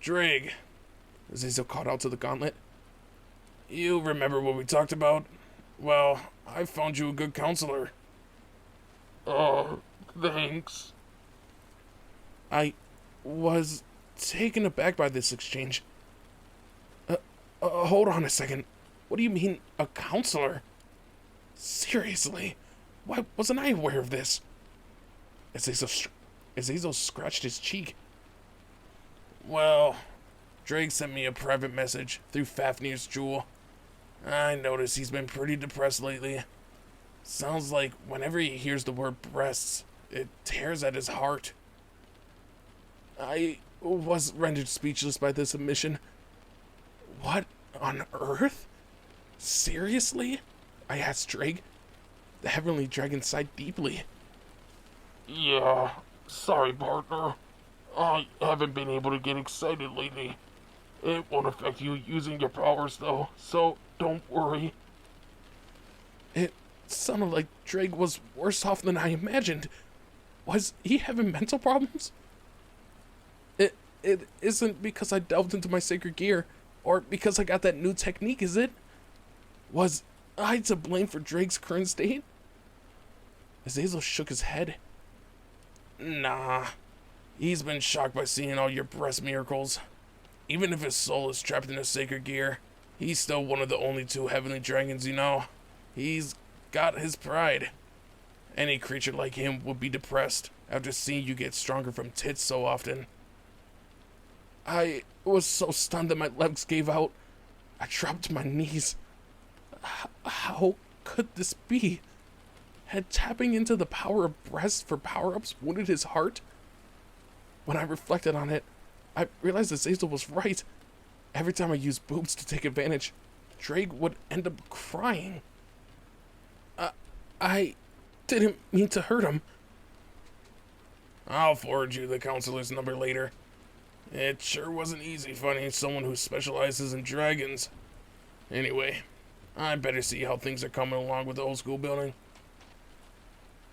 Drake. Azazel called out to the gauntlet. You remember what we talked about? Well, I found you a good counselor. Oh, thanks. I was taken aback by this exchange. Hold on a second. What do you mean, a counselor? Seriously? Why wasn't I aware of this? Azazel scratched his cheek. Well, Drake sent me a private message through Fafnir's jewel. I noticed he's been pretty depressed lately. Sounds like whenever he hears the word breasts, it tears at his heart. I was rendered speechless by this admission. What on earth? Seriously? I asked Drake. The Heavenly Dragon sighed deeply. Yeah, sorry, partner. I haven't been able to get excited lately. It won't affect you using your powers, though, so don't worry. It sounded like Drake was worse off than I imagined. Was he having mental problems? It isn't because I delved into my sacred gear, or because I got that new technique, is it? Was I to blame for Drake's current state? Azazel shook his head. Nah. He's been shocked by seeing all your breast miracles. Even if his soul is trapped in a sacred gear, he's still one of the only two heavenly dragons you know. He's got his pride. Any creature like him would be depressed after seeing you get stronger from tits so often. I was so stunned that my legs gave out. I dropped to my knees. How could this be? Had tapping into the power of breasts for power-ups wounded his heart? When I reflected on it, I realized that Azazel was right. Every time I used boobs to take advantage, Drake would end up crying. I didn't mean to hurt him. I'll forward you the counselor's number later. It sure wasn't easy finding someone who specializes in dragons. Anyway, I better see how things are coming along with the old school building.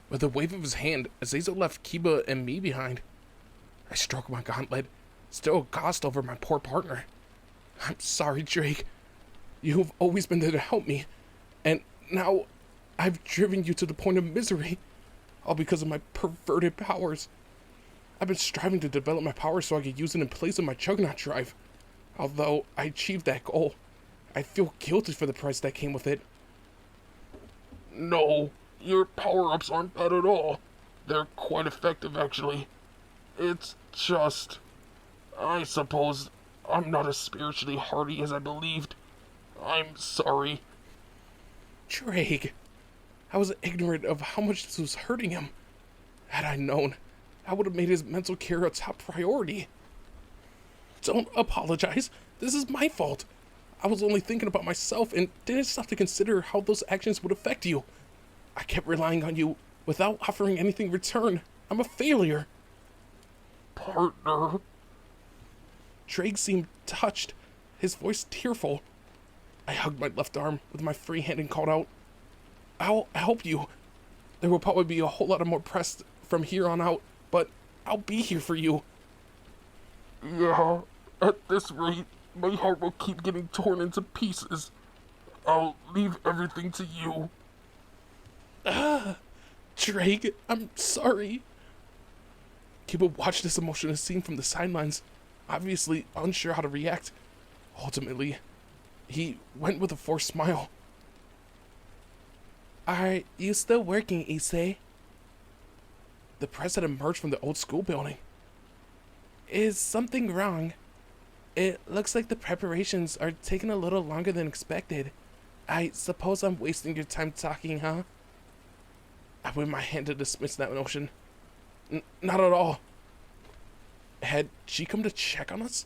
With a wave of his hand, Azazel left Kiba and me behind. I stroked my gauntlet, still aghast over my poor partner. I'm sorry, Drake. You've always been there to help me, and now I've driven you to the point of misery, all because of my perverted powers. I've been striving to develop my power so I could use it in place of my Juggernaut drive. Although I achieved that goal, I feel guilty for the price that came with it. No, your power-ups aren't bad at all. They're quite effective, actually. It's just, I suppose I'm not as spiritually hardy as I believed. I'm sorry. Drake, I was ignorant of how much this was hurting him. Had I known, I would have made his mental care a top priority. Don't apologize. This is my fault. I was only thinking about myself and didn't stop to consider how those actions would affect you. I kept relying on you without offering anything in return. I'm a failure. Partner. Drake seemed touched, his voice tearful. I hugged my left arm with my free hand and called out, I'll help you. There will probably be a whole lot of more press from here on out, but I'll be here for you. Yeah, At this rate, my heart will keep getting torn into pieces. I'll leave everything to you. Drake, I'm sorry. Kiba watched this emotional scene from the sidelines, obviously unsure how to react. Ultimately, he went with a forced smile. Are you still working, Issei? The press had emerged from the old school building. Is something wrong? It looks like the preparations are taking a little longer than expected. I suppose I'm wasting your time talking, huh? I waved my hand to dismiss that notion. Not at all. Had she come to check on us?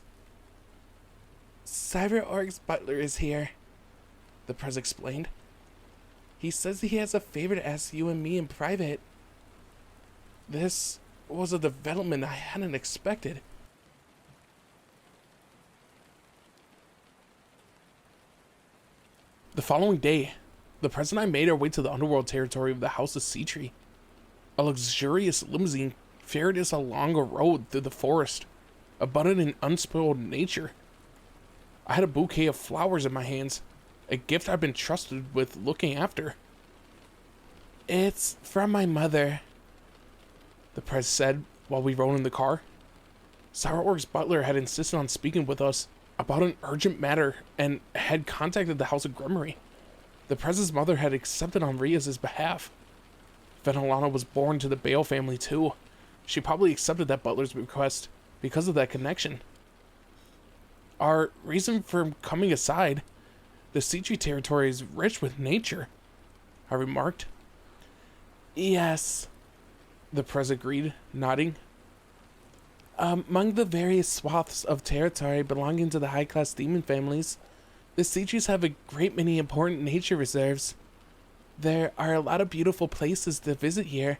Cyber Org's butler is here, the press explained. He says he has a favor to ask you and me in private. This was a development I hadn't expected. The following day, the press and I made our way to the underworld territory of the House of Sea-Tree. A luxurious limousine ferried us along a road through the forest, abundant in unspoiled nature. I had a bouquet of flowers in my hands, a gift I've been trusted with looking after. It's from my mother, the press said while we rode in the car. Cyberorg's butler had insisted on speaking with us about an urgent matter and had contacted the House of Grimory. The press's mother had accepted on Rias' behalf. Venolana was born to the Bale family too. She probably accepted that butler's request because of that connection. Our reason for coming aside, the Sea-Tree territory is rich with nature, I remarked. Yes, the press agreed, nodding. Among the various swaths of territory belonging to the high-class demon families, the Sea-Trees have a great many important nature reserves. There are a lot of beautiful places to visit here.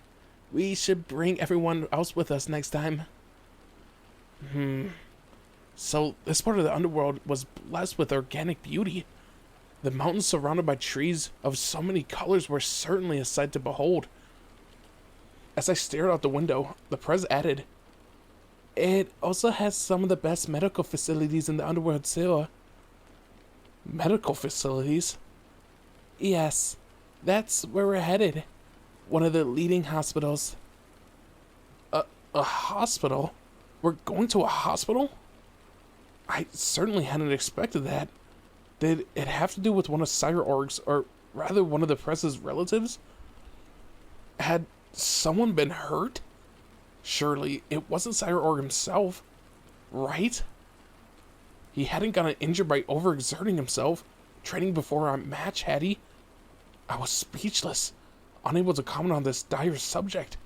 We should bring everyone else with us next time. So this part of the underworld was blessed with organic beauty. The mountains surrounded by trees of so many colors were certainly a sight to behold. As I stared out the window, the press added, it also has some of the best medical facilities in the underworld too. Medical facilities? Yes, that's where we're headed. One of the leading hospitals. A hospital? We're going to a hospital? I certainly hadn't expected that. Did it have to do with one of Cyberorg's, or rather one of the press's relatives? Had someone been hurt? Surely it wasn't Cyberorg himself, right? He hadn't gotten injured by overexerting himself, training before our match, had he? I was speechless, unable to comment on this dire subject.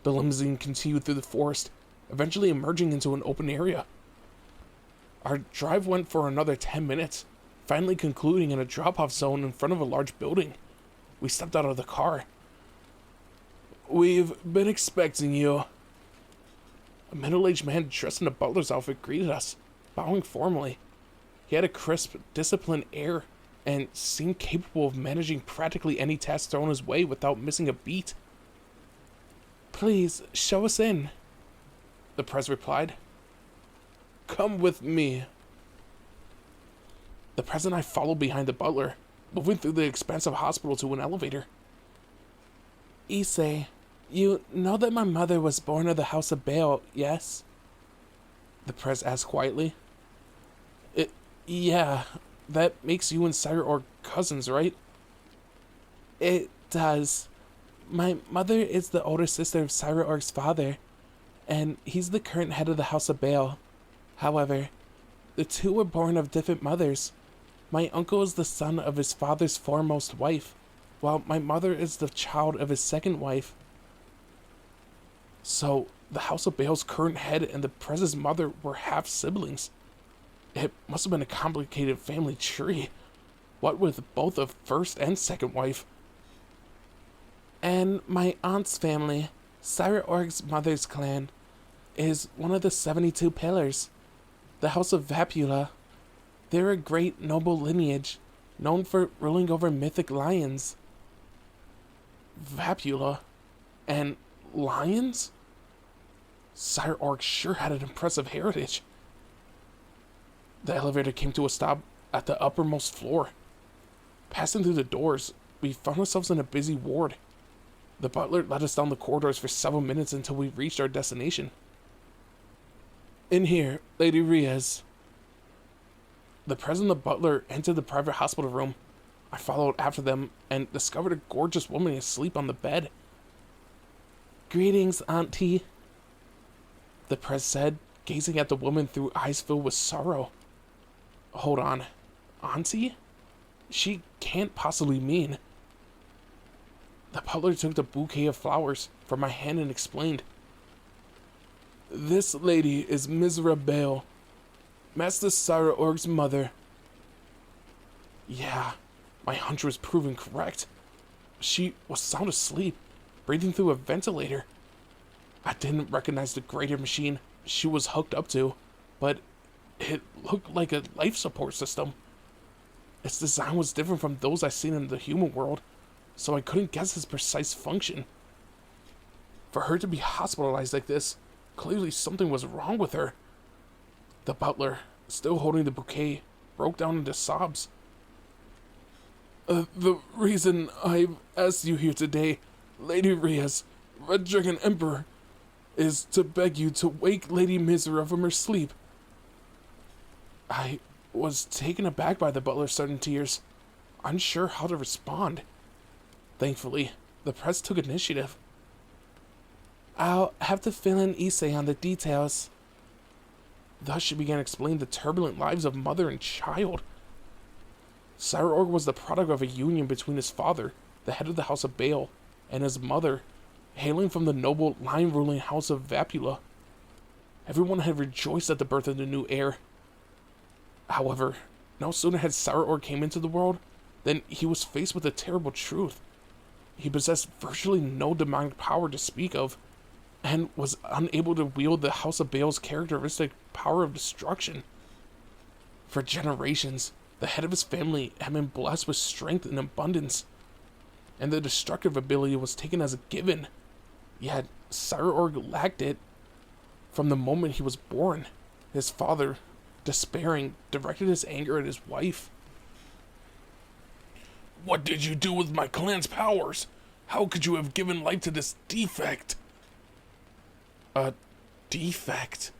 The limousine continued through the forest, eventually emerging into an open area. Our drive went for another 10 minutes, finally concluding in a drop-off zone in front of a large building. We stepped out of the car. We've been expecting you. A middle-aged man dressed in a butler's outfit greeted us, bowing formally. He had a crisp, disciplined air and seemed capable of managing practically any task thrown his way without missing a beat. Please, show us in, the press replied. Come with me. The press and I followed behind the butler, moving through the expansive hospital to an elevator. Issei, you know that my mother was born of the House of Bale, yes? The press asked quietly. Yeah, that makes you and Cyberorg cousins, right? It does. My mother is the older sister of Cyberorg's father, and he's the current head of the House of Bale. However, the two were born of different mothers. My uncle is the son of his father's foremost wife, while my mother is the child of his second wife. So, the House of Bale's current head and the Prez's mother were half-siblings. It must have been a complicated family tree, what with both a first and second wife. And my aunt's family, Cyberorg's mother's clan, is one of the 72 pillars, the House of Vapula. They're a great noble lineage, known for ruling over mythic lions. Vapula? And lions? Cyberorg sure had an impressive heritage. The elevator came to a stop at the uppermost floor. Passing through the doors, we found ourselves in a busy ward. The butler led us down the corridors for several minutes until we reached our destination. In here, Lady Reyes. The Pres and the butler entered the private hospital room. I followed after them and discovered a gorgeous woman asleep on the bed. Greetings, Auntie, the Pres said, gazing at the woman through eyes filled with sorrow. Hold on. Auntie? She can't possibly mean. The butler took the bouquet of flowers from my hand and explained. This lady is Mizra Bale, Master Sarah Org's mother. Yeah, my hunch was proven correct. She was sound asleep, breathing through a ventilator. I didn't recognize the grader machine she was hooked up to, but it looked like a life support system. Its design was different from those I'd seen in the human world, so I couldn't guess its precise function. For her to be hospitalized like this, clearly something was wrong with her. The butler, still holding the bouquet, broke down into sobs. The reason I've asked you here today, Lady Reyes, Red Dragon Emperor, is to beg you to wake Lady Mizra from her sleep. I was taken aback by the butler's sudden tears, unsure how to respond. Thankfully, the Pres took initiative. I'll have to fill in Issei on the details. Thus she began explaining the turbulent lives of mother and child. Sire Org was the product of a union between his father, the head of the House of Bale, and his mother, hailing from the noble line-ruling House of Vapula. Everyone had rejoiced at the birth of the new heir. However, no sooner had Sire Org came into the world than he was faced with a terrible truth. He possessed virtually no demonic power to speak of, and was unable to wield the House of Bale's characteristic power of destruction. For generations, the head of his family had been blessed with strength and abundance, and the destructive ability was taken as a given. Yet, Sire Org lacked it. From the moment he was born, his father, despairing, directed his anger at his wife. What did you do with my clan's powers? How could you have given life to this defect? A defect?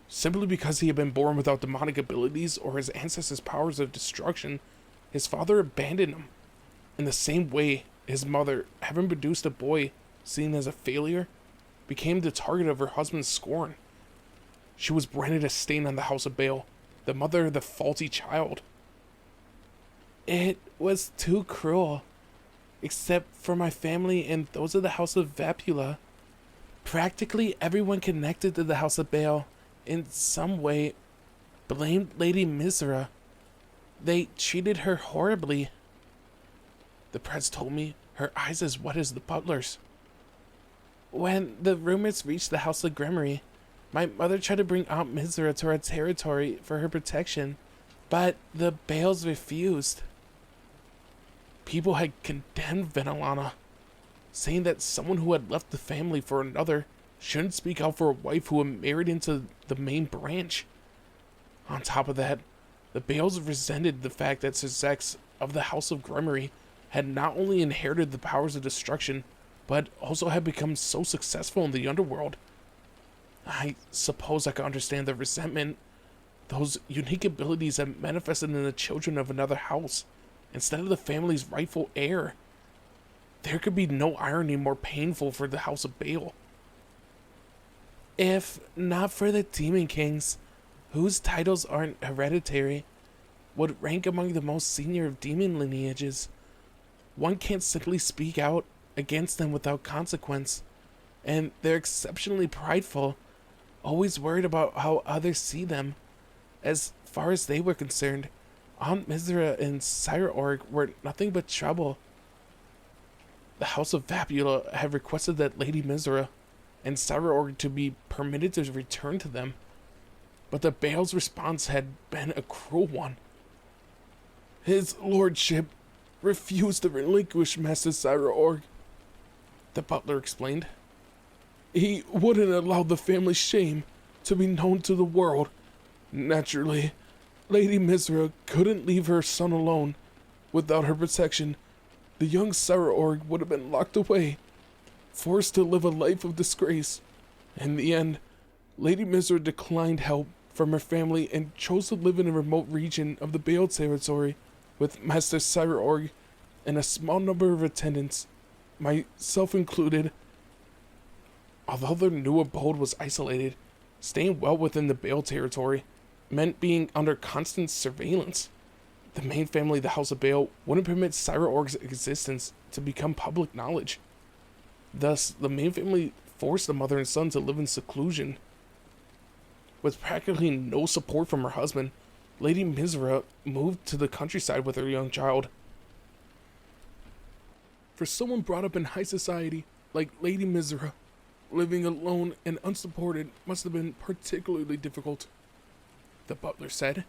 Simply because he had been born without demonic abilities or his ancestors' powers of destruction, his father abandoned him. In the same way, his mother, having produced a boy seen as a failure, became the target of her husband's scorn. She was branded a stain on the House of Bale, the mother of the faulty child. It was too cruel, except for my family and those of the House of Vapula. Practically everyone connected to the House of Bale, in some way, blamed Lady Mizra. They treated her horribly. The Pres told me, her eyes as wet as the butler's. When the rumors reached the House of Gremory, my mother tried to bring Aunt Mizra to our territory for her protection, but the Bales refused. People had condemned Venelana, saying that someone who had left the family for another shouldn't speak out for a wife who had married into the main branch. On top of that, the Bales resented the fact that Sirzex of the House of Gremory had not only inherited the powers of destruction, but also had become so successful in the underworld. I suppose I could understand the resentment. Those unique abilities that manifested in the children of another house, instead of the family's rightful heir. There could be no irony more painful for the House of Bale. If not for the Demon Kings, whose titles aren't hereditary, would rank among the most senior of demon lineages, one can't simply speak out against them without consequence, and they're exceptionally prideful, always worried about how others see them. As far as they were concerned, Aunt Mizra and Sire Org were nothing but trouble. The House of Vapula had requested that Lady Mizra and Sire Org to be permitted to return to them, but the Bale's response had been a cruel one. His lordship refused to relinquish Master Sire Org, the butler explained. He wouldn't allow the family's shame to be known to the world, Naturally, Lady Misra couldn't leave her son alone. Without her protection, the young Sarah would have been locked away, forced to live a life of disgrace. In the end, Lady Misra declined help from her family and chose to live in a remote region of the Bale territory with Master Sarah and a small number of attendants, myself included. Although their new abode was isolated, staying well within the Bale territory meant being under constant surveillance. The main family, the House of Bale, wouldn't permit Sarah existence to become public knowledge. Thus, the main family forced the mother and son to live in seclusion. With practically no support from her husband, Lady Misra moved to the countryside with her young child. For someone brought up in high society like Lady Misra, living alone and unsupported must have been particularly difficult, the butler said.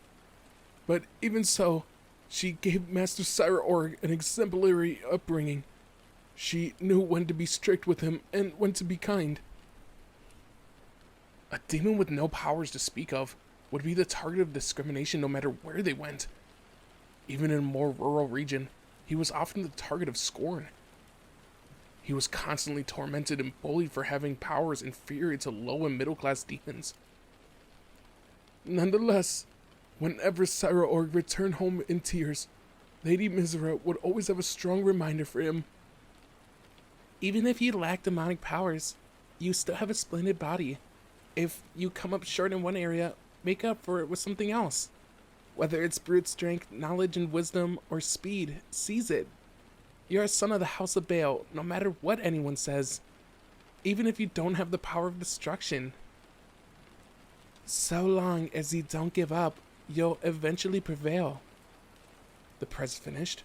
But even so, she gave Master Sarah an exemplary upbringing. She knew when to be strict with him and when to be kind. A demon with no powers to speak of would be the target of discrimination no matter where they went. Even in a more rural region, he was often the target of scorn. He was constantly tormented and bullied for having powers inferior to low and middle class demons. Nonetheless, whenever Sarah returned home in tears, Lady Misra would always have a strong reminder for him. Even if you lack demonic powers, you still have a splendid body. If you come up short in one area, make up for it with something else. Whether it's brute strength, knowledge and wisdom, or speed, seize it. You're a son of the House of Bale, no matter what anyone says. Even if you don't have the power of destruction. So long as you don't give up, you'll eventually prevail. The press finished.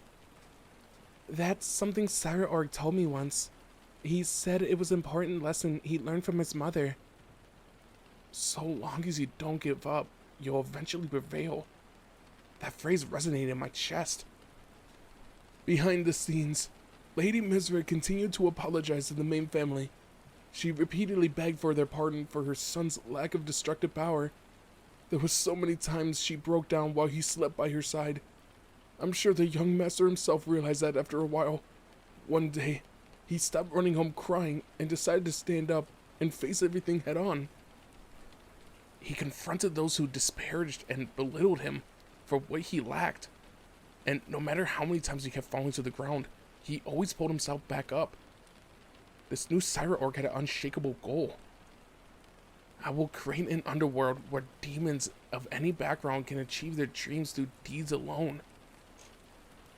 That's something Sarah told me once. He said it was an important lesson he learned from his mother. So long as you don't give up, you'll eventually prevail. That phrase resonated in my chest. Behind the scenes, Lady Misra continued to apologize to the main family. She repeatedly begged for their pardon for her son's lack of destructive power. There were so many times she broke down while he slept by her side. I'm sure the young master himself realized that after a while. One day, he stopped running home crying and decided to stand up and face everything head on. He confronted those who disparaged and belittled him for what he lacked. And no matter how many times he kept falling to the ground, he always pulled himself back up. This new Sarah had an unshakable goal. I will create an underworld where demons of any background can achieve their dreams through deeds alone.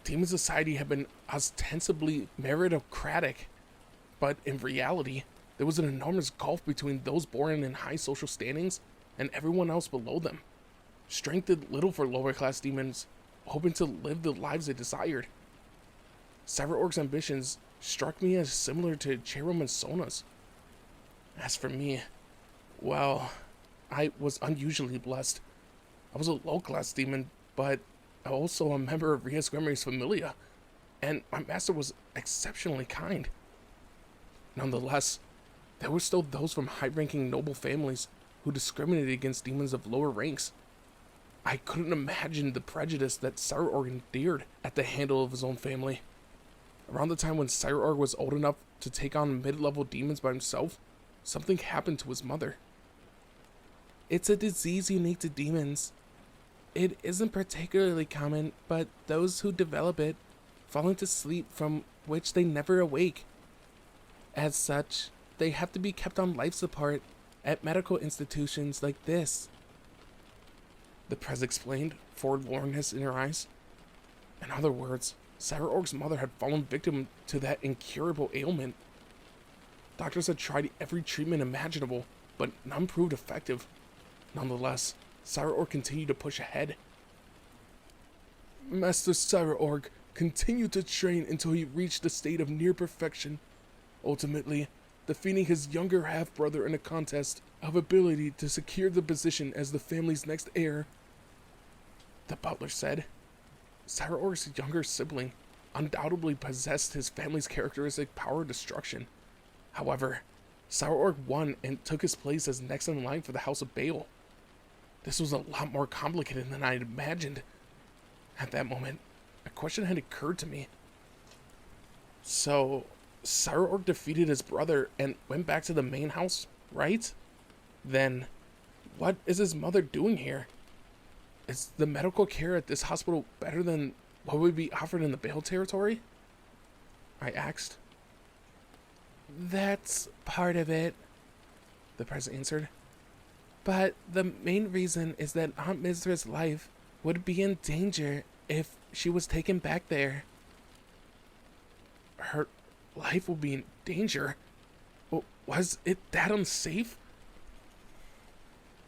Demon society had been ostensibly meritocratic, but in reality, there was an enormous gulf between those born in high social standings and everyone else below them. Strength did little for lower class demons, hoping to live the lives they desired. Sarah ambitions struck me as similar to Jerome and Sona's. As for me, well, I was unusually blessed. I was a low-class demon, but also a member of Rias Grimory's Familia, and my master was exceptionally kind. Nonetheless, there were still those from high-ranking noble families who discriminated against demons of lower ranks. I couldn't imagine the prejudice that Sarah endured at the handle of his own family. Around the time when Sarah was old enough to take on mid-level demons by himself, something happened to his mother. It's a disease unique to demons. It isn't particularly common, but those who develop it fall into sleep from which they never awake. As such, they have to be kept on life support at medical institutions like this. The press explained, forlornness in her eyes. In other words, Sarah mother had fallen victim to that incurable ailment. Doctors had tried every treatment imaginable, but none proved effective. Nonetheless, Sarah continued to push ahead. Master Sarah continued to train until he reached a state of near perfection, ultimately defeating his younger half-brother in a contest of ability to secure the position as the family's next heir. The butler said. Sarah's younger sibling undoubtedly possessed his family's characteristic power of destruction. However, Sarah won and took his place as next in line for the House of Bale. This was a lot more complicated than I had imagined. At that moment, a question had occurred to me. So, Cyberorg defeated his brother and went back to the main house, right? Then, what is his mother doing here? Is the medical care at this hospital better than what would be offered in the Bale territory? I asked. That's part of it, the president answered. But the main reason is that Aunt Mizra's life would be in danger if she was taken back there. Her life will be in danger? Was it that unsafe?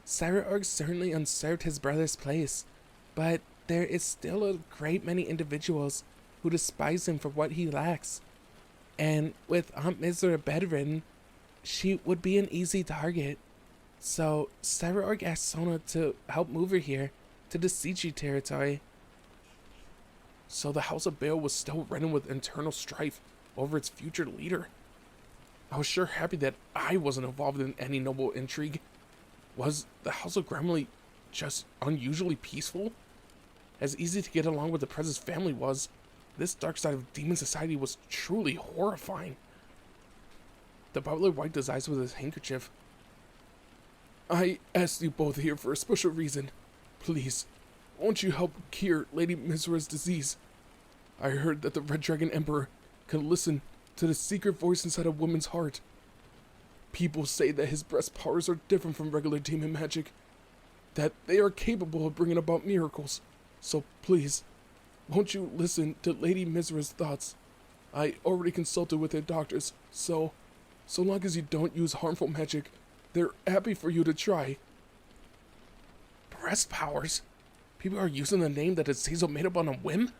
Cyberorg certainly usurped his brother's place, but there is still a great many individuals who despise him for what he lacks. And with Aunt Mizra bedridden, she would be an easy target. So Cyberorg asked Sona to help move her here to the Siege territory. So the House of Bale was still running with internal strife over its future leader. I was sure happy that I wasn't involved in any noble intrigue. Was the House of Gremlin just unusually peaceful? As easy to get along with the President's family was, this dark side of demon society was truly horrifying. The butler wiped his eyes with his handkerchief. I asked you both here for a special reason. Please, won't you help cure Lady Mizra's disease? I heard that the Red Dragon Emperor can listen to the secret voice inside a woman's heart. People say that his breast powers are different from regular demon magic, that they are capable of bringing about miracles. So please, won't you listen to Lady Mizra's thoughts? I already consulted with their doctors, so long as you don't use harmful magic, they're happy for you to try. Breast powers? People are using the name that Azazel made up on a whim?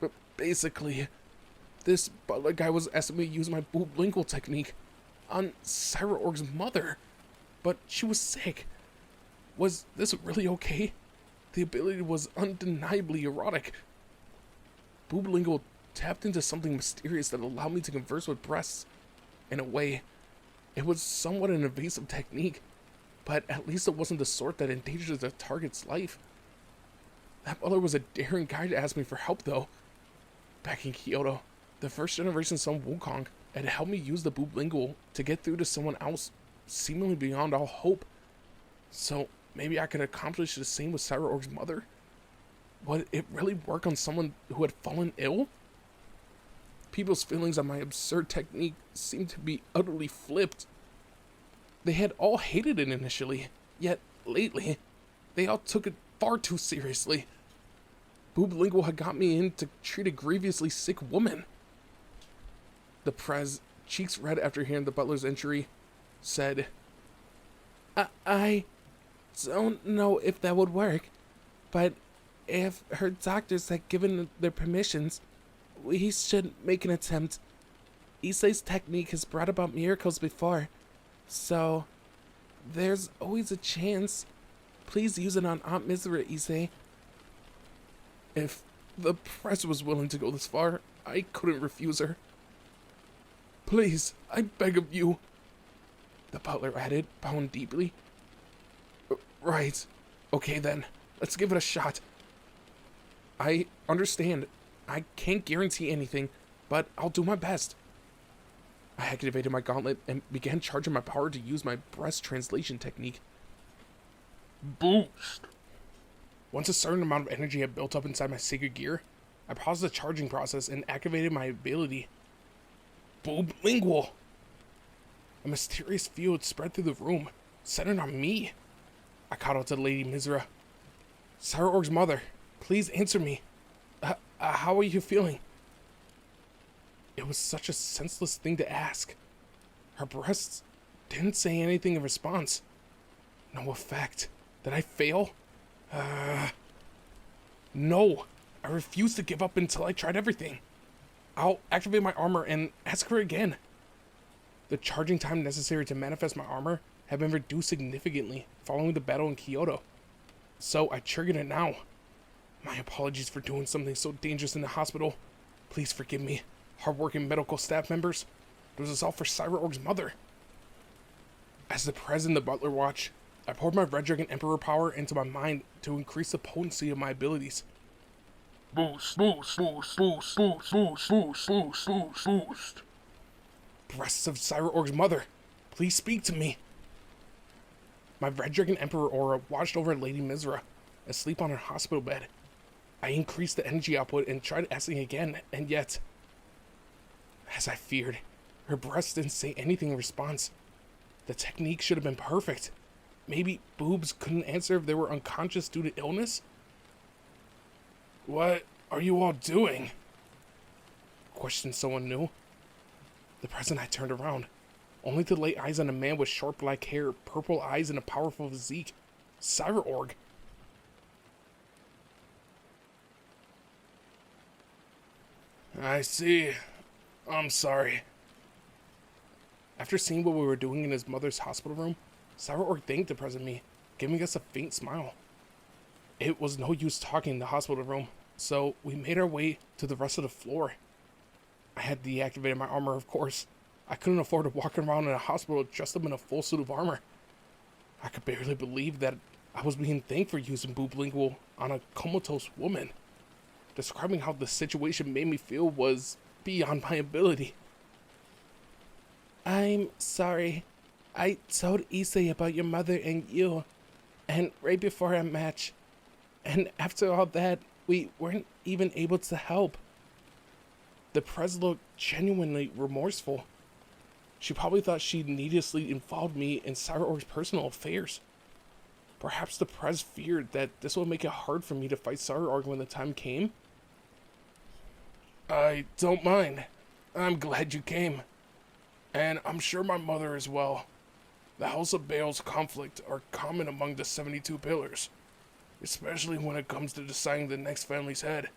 But basically, this butler guy was asking me to use my booblingual technique on Cyberorg's mother, but she was sick. Was this really okay? The ability was undeniably erotic. Booblingual tapped into something mysterious that allowed me to converse with breasts. In a way, it was somewhat an invasive technique, but at least it wasn't the sort that endangered the target's life. That butler was a daring guy to ask me for help, though. Back in Kyoto, the first generation son Wukong had helped me use the booblingual to get through to someone else seemingly beyond all hope. So maybe I could accomplish the same with Cyberorg's mother? Would it really work on someone who had fallen ill? People's feelings on my absurd technique seemed to be utterly flipped. They had all hated it initially, yet lately, they all took it far too seriously. Booblingual had got me in to treat a grievously sick woman. The Prez, cheeks red after hearing the butler's injury, said, I don't know if that would work, but if her doctors had given their permissions, we should make an attempt. Issei's technique has brought about miracles before, so there's always a chance. Please use it on Aunt Mizra, Issei. If the press was willing to go this far, I couldn't refuse her. Please, I beg of you, the butler added, bowing deeply. Right. Okay then, let's give it a shot. I understand. I can't guarantee anything, but I'll do my best. I activated my gauntlet and began charging my power to use my breast translation technique. Boost! Once a certain amount of energy had built up inside my sacred gear, I paused the charging process and activated my ability. Booblingual! A mysterious field spread through the room, centered on me. I called out to Lady Mizra. Cyberorg's mother, please answer me. How are you feeling? It was such a senseless thing to ask. Her breasts didn't say anything in response. No effect. Did I fail? No. I refuse to give up until I tried everything. I'll activate my armor and ask her again. The charging time necessary to manifest my armor had been reduced significantly following the battle in Kyoto. So I triggered it now. My apologies for doing something so dangerous in the hospital. Please forgive me, hardworking medical staff members. It was all for Cyberorg's mother. As the president of the butler watch, I poured my Red Dragon Emperor power into my mind to increase the potency of my abilities. Boost, boost, boost, boost, boost, boost, boost, boost, boost, boost. Breasts of Cyberorg's mother, please speak to me. My Red Dragon Emperor aura watched over Lady Mizra, asleep on her hospital bed. I increased the energy output and tried asking again, and yet, as I feared, her breasts didn't say anything in response. The technique should have been perfect. Maybe boobs couldn't answer if they were unconscious due to illness? What are you all doing? Questioned someone new. The present I turned around, only to lay eyes on a man with short black hair, purple eyes, and a powerful physique. Cyberorg. I see. I'm sorry. After seeing what we were doing in his mother's hospital room, Cyberorg thanked the present me, giving us a faint smile. It was no use talking in the hospital room, so we made our way to the rest of the floor. I had deactivated my armor, of course. I couldn't afford to walk around in a hospital dressed up in a full suit of armor. I could barely believe that I was being thanked for using boob lingual on a comatose woman. Describing how the situation made me feel was beyond my ability. I'm sorry. I told Issei about your mother and you, and right before our match. And after all that, we weren't even able to help. The Prez looked genuinely remorseful. She probably thought she needlessly involved me in Cyberorg's personal affairs. Perhaps the Prez feared that this would make it hard for me to fight Cyberorg when the time came. I don't mind. I'm glad you came. And I'm sure my mother as well. The House of Baal's conflict are common among the 72 pillars, especially when it comes to deciding the next family's head.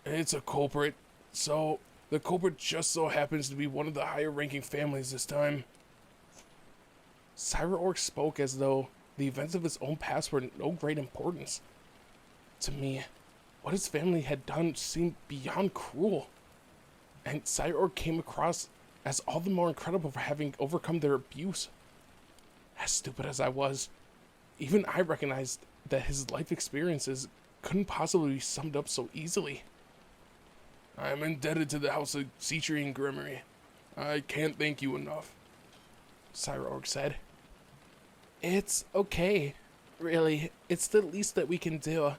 It's a culprit, so the culprit just so happens to be one of the higher ranking families this time. Cyberorg spoke as though the events of his own past were no great importance. To me, what his family had done seemed beyond cruel, and Cyberorg came across as all the more incredible for having overcome their abuse. As stupid as I was, even I recognized that his life experiences couldn't possibly be summed up so easily. I am indebted to the House of Citri and Grimmery. I can't thank you enough, Cyberorg said. It's okay. Really, it's the least that we can do,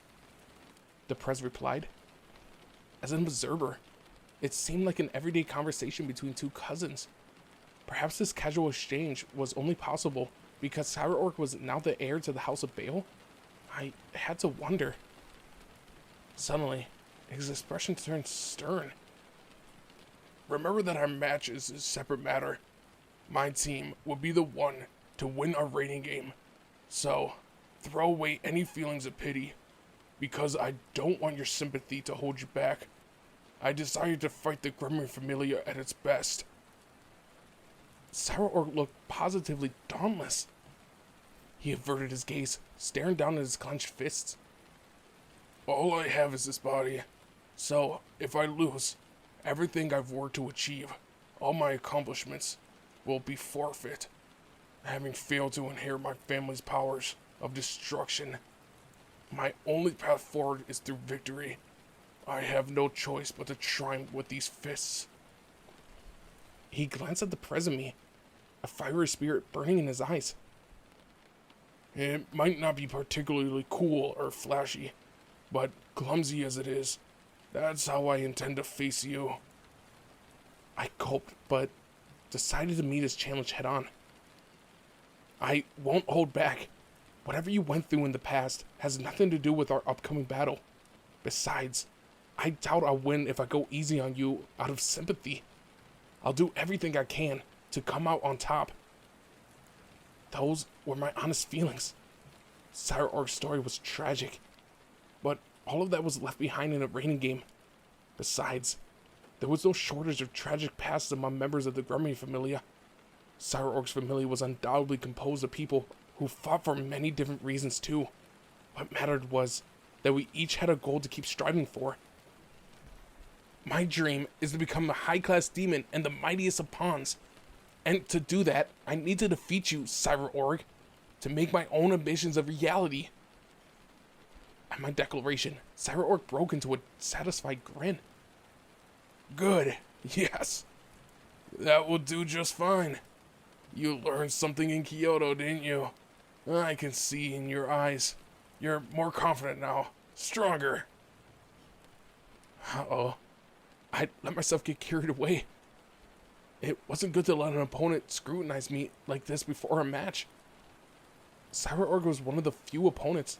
the Prez replied. As an observer, it seemed like an everyday conversation between two cousins. Perhaps this casual exchange was only possible because Cyberorg was now the heir to the House of Baal. I had to wonder. Suddenly, his expression turned stern. Remember that our match is a separate matter. My team will be the one to win our rating game. So, throw away any feelings of pity, because I don't want your sympathy to hold you back. I desire to fight the Gremlin Familia at its best. Cyberorg looked positively dauntless. He averted his gaze, staring down at his clenched fists. All I have is this body, so if I lose, everything I've worked to achieve, all my accomplishments, will be forfeit. Having failed to inherit my family's powers of destruction, my only path forward is through victory. I have no choice but to triumph with these fists. He glanced at the present me, a fiery spirit burning in his eyes. It might not be particularly cool or flashy, but clumsy as it is, that's how I intend to face you. I gulped, but decided to meet his challenge head on. I won't hold back. Whatever you went through in the past has nothing to do with our upcoming battle. Besides, I doubt I'll win if I go easy on you out of sympathy. I'll do everything I can to come out on top. Those were my honest feelings. Cyberorg's story was tragic, but all of that was left behind in a raining game. Besides, there was no shortage of tragic pasts among members of the Gremlin Familia. Cyberorg's familia was undoubtedly composed of people who fought for many different reasons too. What mattered was that we each had a goal to keep striving for. My dream is to become a high-class demon and the mightiest of pawns. And to do that, I need to defeat you, Cyberorg. to make my own ambitions a reality. At my declaration, Sarah Orc broke into a satisfied grin. Good, yes. That will do just fine. You learned something in Kyoto, didn't you? I can see in your eyes. You're more confident now. Stronger. Uh-oh. I let myself get carried away. It wasn't good to let an opponent scrutinize me like this before a match. Sarah Org was one of the few opponents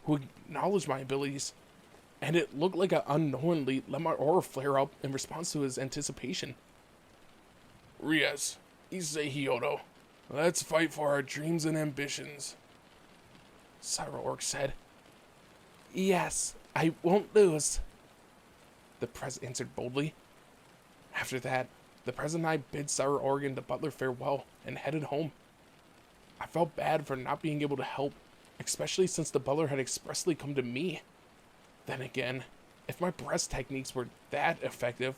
who acknowledged my abilities, and it looked like I unknowingly let my aura flare up in response to his anticipation. Rias, Issei Hyoto, let's fight for our dreams and ambitions, Sarah Org said. Yes, I won't lose, the Prez answered boldly. After that, the Prez and I bid Sarah Org and the butler farewell and headed home. I felt bad for not being able to help, especially since the butler had expressly come to me. Then again, if my breast techniques were that effective,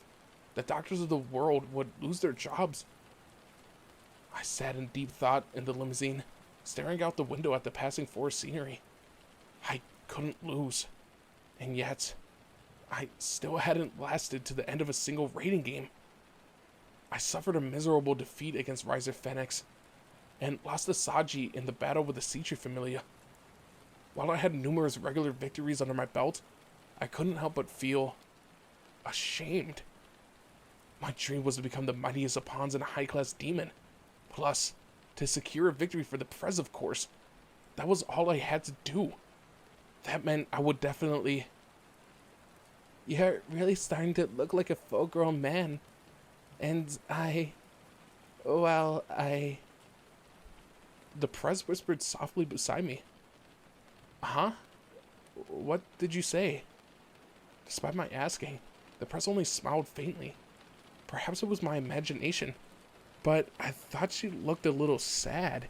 the doctors of the world would lose their jobs. I sat in deep thought in the limousine, staring out the window at the passing forest scenery. I couldn't lose, and yet, I still hadn't lasted to the end of a single raiding game. I suffered a miserable defeat against Riser Phoenix, and lost to Saji in the battle with the Seichi Familia. While I had numerous regular victories under my belt, I couldn't help but feel ashamed. My dream was to become the mightiest of pawns in a high-class demon. Plus, to secure a victory for the Prez, of course. That was all I had to do. That meant I would definitely... You're really starting to look like a full-grown man. And The Prez whispered softly beside me. Huh? What did you say? Despite my asking, the Prez only smiled faintly. Perhaps it was my imagination, but I thought she looked a little sad.